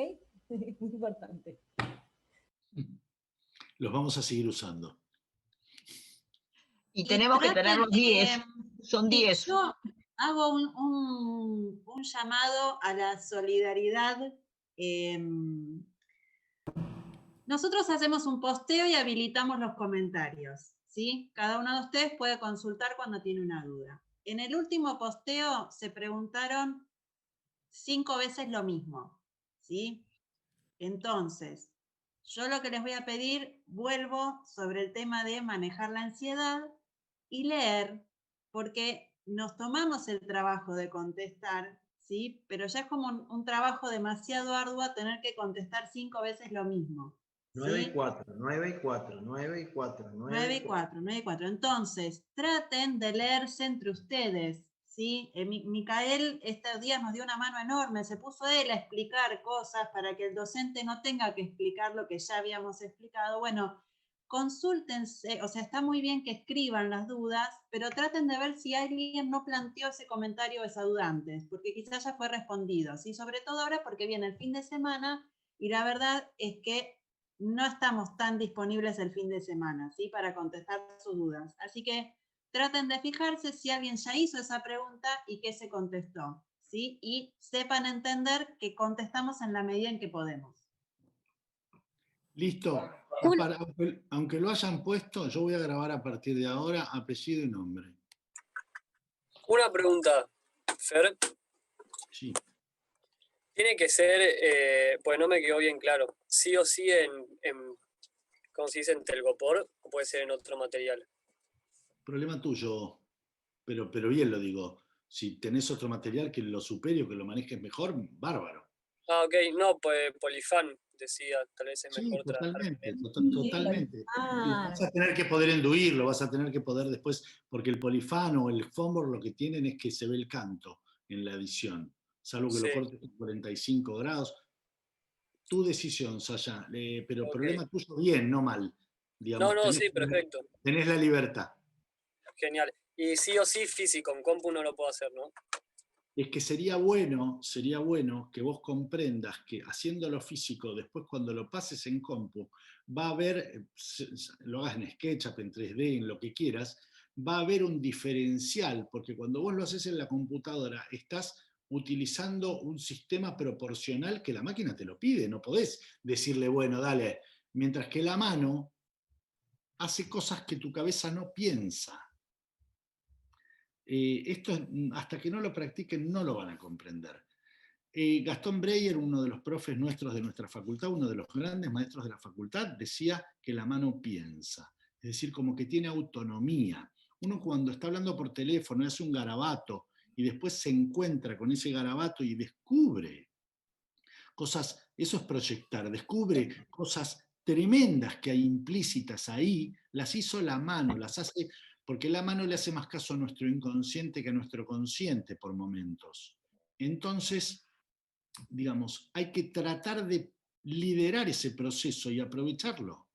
Muy importante. Los vamos a seguir usando. Y tenemos que tener los 10. Son 10. Yo hago un llamado a la solidaridad. Nosotros hacemos un posteo y habilitamos los comentarios. ¿Sí? Cada uno de ustedes puede consultar cuando tiene una duda. En el último posteo se preguntaron 5 veces lo mismo, ¿sí? Entonces, yo lo que les voy a pedir, vuelvo sobre el tema de manejar la ansiedad y leer, porque nos tomamos el trabajo de contestar, ¿sí? Pero ya es como un trabajo demasiado arduo tener que contestar 5 veces lo mismo. 9 y 4, 9 y 4, 9 y 4, 9 y 4, 9 y 4. Entonces, traten de leerse entre ustedes, ¿sí? Micael estos días nos dio una mano enorme, se puso él a explicar cosas para que el docente no tenga que explicar lo que ya habíamos explicado. Bueno, consúltense, o sea, está muy bien que escriban las dudas, pero traten de ver si alguien no planteó ese comentario o esa duda antes, porque quizás ya fue respondido, ¿sí? Sobre todo ahora porque viene el fin de semana y la verdad es que no estamos tan disponibles el fin de semana, ¿sí? Para contestar sus dudas. Así que traten de fijarse si alguien ya hizo esa pregunta y qué se contestó, ¿sí? Y sepan entender que contestamos en la medida en que podemos. Listo. Aunque lo hayan puesto, yo voy a grabar a partir de ahora apellido y nombre. Una pregunta, Fer. Sí. Tiene que ser, pues no me quedó bien claro, sí o sí ¿cómo se dice? ¿En telgopor o puede ser en otro material? Problema tuyo, pero bien lo digo. Si tenés otro material que lo supere o que lo manejes mejor, bárbaro. Ah, ok, no, pues Polifan decía, tal vez es mejor totalmente. Vas a tener que poder enduirlo, vas a tener que poder después, porque el Polifan o el Fombor lo que tienen es que se ve el canto en la edición, salvo que lo cortes en 45 grados. Tu decisión, Saya, pero problema tuyo bien, no mal. Digamos, no, sí, perfecto. Tenés la libertad. Genial. Y sí o sí físico, en compu no lo puedo hacer, ¿no? es que sería bueno que vos comprendas que haciéndolo físico, después cuando lo pases en compu, va a haber, lo hagas en SketchUp, en 3D, en lo que quieras, va a haber un diferencial, porque cuando vos lo haces en la computadora, estás utilizando un sistema proporcional que la máquina te lo pide, no podés decirle, bueno, dale, mientras que la mano hace cosas que tu cabeza no piensa. Esto hasta que no lo practiquen no lo van a comprender. Gastón Breyer, uno de los profes nuestros de nuestra facultad, uno de los grandes maestros de la facultad, decía que la mano piensa, es decir, como que tiene autonomía. Uno cuando está hablando por teléfono hace un garabato y después se encuentra con ese garabato y descubre cosas, eso es proyectar, descubre cosas tremendas que hay implícitas ahí, las hizo la mano, las hace, porque la mano le hace más caso a nuestro inconsciente que a nuestro consciente por momentos. Entonces, digamos, hay que tratar de liderar ese proceso y aprovecharlo.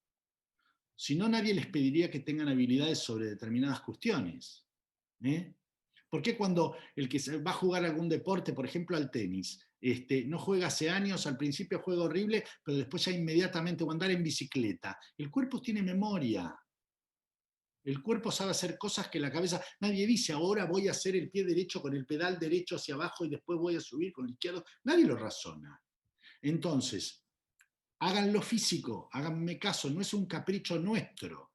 Si no, nadie les pediría que tengan habilidades sobre determinadas cuestiones. ¿Por qué cuando el que va a jugar algún deporte, por ejemplo al tenis, no juega hace años, al principio juega horrible, pero después ya inmediatamente, o andar en bicicleta? El cuerpo tiene memoria. El cuerpo sabe hacer cosas que la cabeza... Nadie dice, ahora voy a hacer el pie derecho con el pedal derecho hacia abajo y después voy a subir con el izquierdo. Nadie lo razona. Entonces, háganlo físico, háganme caso, no es un capricho nuestro.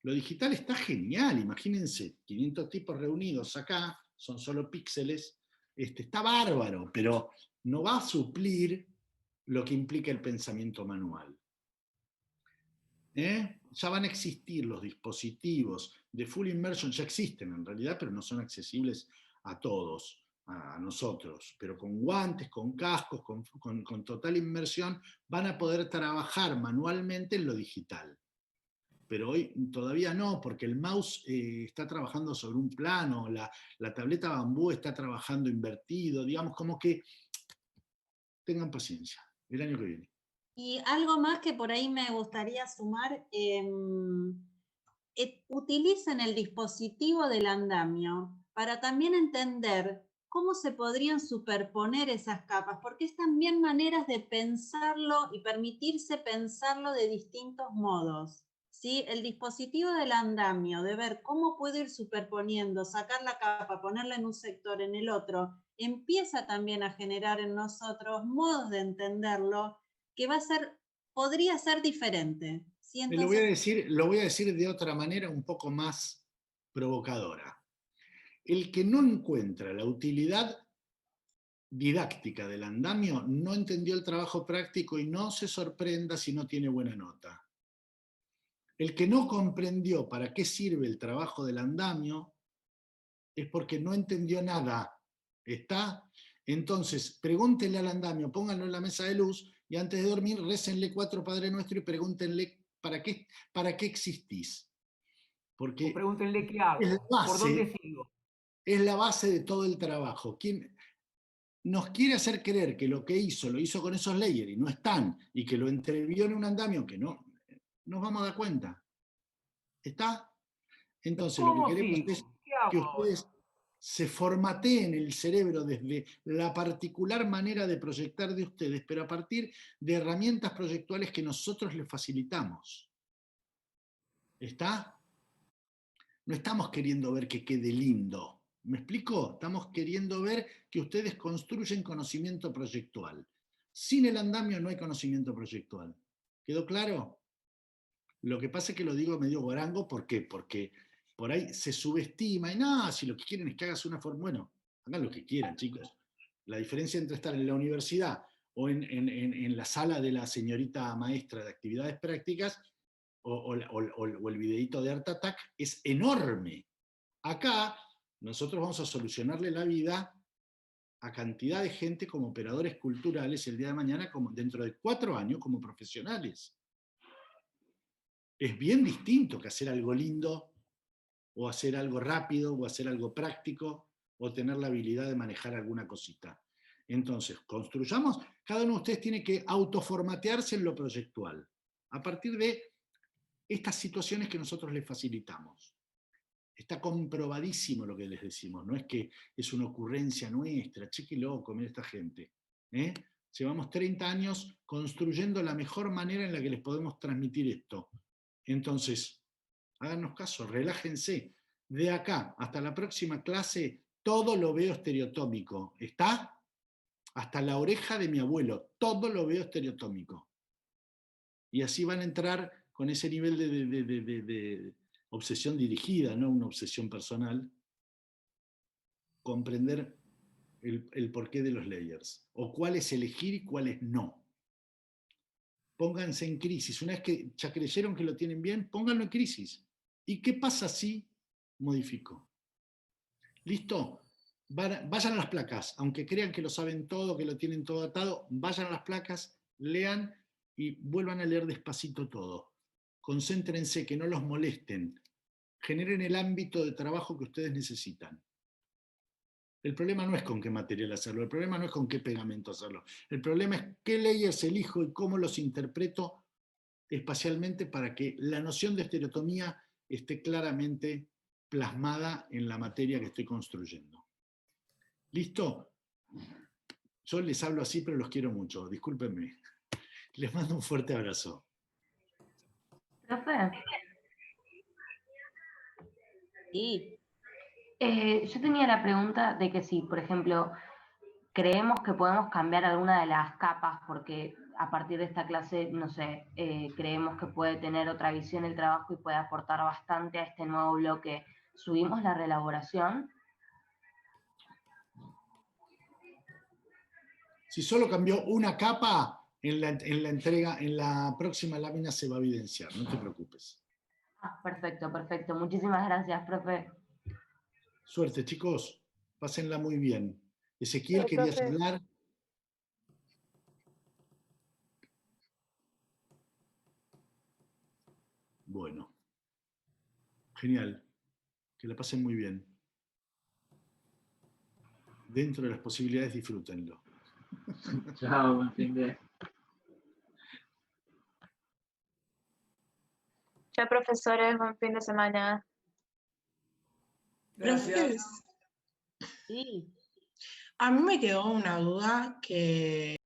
Lo digital está genial, imagínense, 500 tipos reunidos acá, son solo píxeles, está bárbaro, pero no va a suplir lo que implica el pensamiento manual. Ya van a existir los dispositivos de full immersion, ya existen en realidad, pero no son accesibles a todos, a nosotros, pero con guantes, con cascos, con total inmersión, van a poder trabajar manualmente en lo digital. Pero hoy todavía no, porque el mouse está trabajando sobre un plano, la tableta bambú está trabajando invertido, digamos, como que tengan paciencia, el año que viene. Y algo más que por ahí me gustaría sumar, utilicen el dispositivo del andamio para también entender cómo se podrían superponer esas capas, porque es también maneras de pensarlo y permitirse pensarlo de distintos modos. ¿Sí? El dispositivo del andamio, de ver cómo puedo ir superponiendo, sacar la capa, ponerla en un sector, en el otro, empieza también a generar en nosotros modos de entenderlo que podría ser diferente. ¿Sí? Entonces, lo voy a decir de otra manera un poco más provocadora. El que no encuentra la utilidad didáctica del andamio no entendió el trabajo práctico y no se sorprenda si no tiene buena nota. El que no comprendió para qué sirve el trabajo del andamio es porque no entendió nada. ¿Está? Entonces, pregúntenle al andamio, pónganlo en la mesa de luz y antes de dormir récenle 4 Padre Nuestro y pregúntenle ¿para qué existís? Porque o pregúntenle qué hago, es la base, por dónde sigo. Es la base de todo el trabajo. ¿Quién nos quiere hacer creer que lo que hizo, lo hizo con esos layers y no están, y que lo entrevió en un andamio que no nos vamos a dar cuenta? ¿Está? Entonces lo que queremos es que ustedes se formateen el cerebro desde la particular manera de proyectar de ustedes, pero a partir de herramientas proyectuales que nosotros les facilitamos. ¿Está? No estamos queriendo ver que quede lindo. ¿Me explico? Estamos queriendo ver que ustedes construyen conocimiento proyectual. Sin el andamio no hay conocimiento proyectual. ¿Quedó claro? Lo que pasa es que lo digo medio guarango, ¿por qué? Porque por ahí se subestima y no, si lo que quieren es que hagas una forma, bueno, hagan lo que quieran, chicos. La diferencia entre estar en la universidad o en la sala de la señorita maestra de actividades prácticas o el videíto de Art Attack es enorme. Acá nosotros vamos a solucionarle la vida a cantidad de gente como operadores culturales el día de mañana, como dentro de 4 años como profesionales. Es bien distinto que hacer algo lindo, o hacer algo rápido, o hacer algo práctico, o tener la habilidad de manejar alguna cosita. Entonces, construyamos, cada uno de ustedes tiene que autoformatearse en lo proyectual, a partir de estas situaciones que nosotros les facilitamos. Está comprobadísimo lo que les decimos, no es que es una ocurrencia nuestra, che, qué loco, mira esta gente. Llevamos 30 años construyendo la mejor manera en la que les podemos transmitir esto. Entonces, háganos caso, relájense. De acá hasta la próxima clase, todo lo veo estereotómico. ¿Está? Hasta la oreja de mi abuelo, todo lo veo estereotómico. Y así van a entrar con ese nivel de obsesión dirigida, no una obsesión personal, comprender el porqué de los layers, o cuáles elegir y cuáles no. Pónganse en crisis. Una vez que ya creyeron que lo tienen bien, pónganlo en crisis. ¿Y qué pasa si modifico? ¿Listo? Vayan a las placas, aunque crean que lo saben todo, que lo tienen todo atado, vayan a las placas, lean y vuelvan a leer despacito todo. Concéntrense, que no los molesten. Generen el ámbito de trabajo que ustedes necesitan. El problema no es con qué material hacerlo, el problema no es con qué pegamento hacerlo. El problema es qué layers elijo y cómo los interpreto espacialmente para que la noción de estereotomía esté claramente plasmada en la materia que estoy construyendo. ¿Listo? Yo les hablo así, pero los quiero mucho. Discúlpenme. Les mando un fuerte abrazo. Profe. Sí. Yo tenía la pregunta de que si, por ejemplo, creemos que podemos cambiar alguna de las capas, porque a partir de esta clase, no sé, creemos que puede tener otra visión el trabajo y puede aportar bastante a este nuevo bloque. ¿Subimos la reelaboración? Si solo cambió una capa, en la entrega, en la próxima lámina se va a evidenciar, no te preocupes. Ah, perfecto, perfecto. Muchísimas gracias, profe. Suerte, chicos. Pásenla muy bien. Ezequiel, ¿querías profe. hablar? Bueno. Genial. Que la pasen muy bien. Dentro de las posibilidades, disfrútenlo. Chao, buen fin de... Chao, profesores, buen fin de semana. Gracias. Sí. A mí me quedó una duda que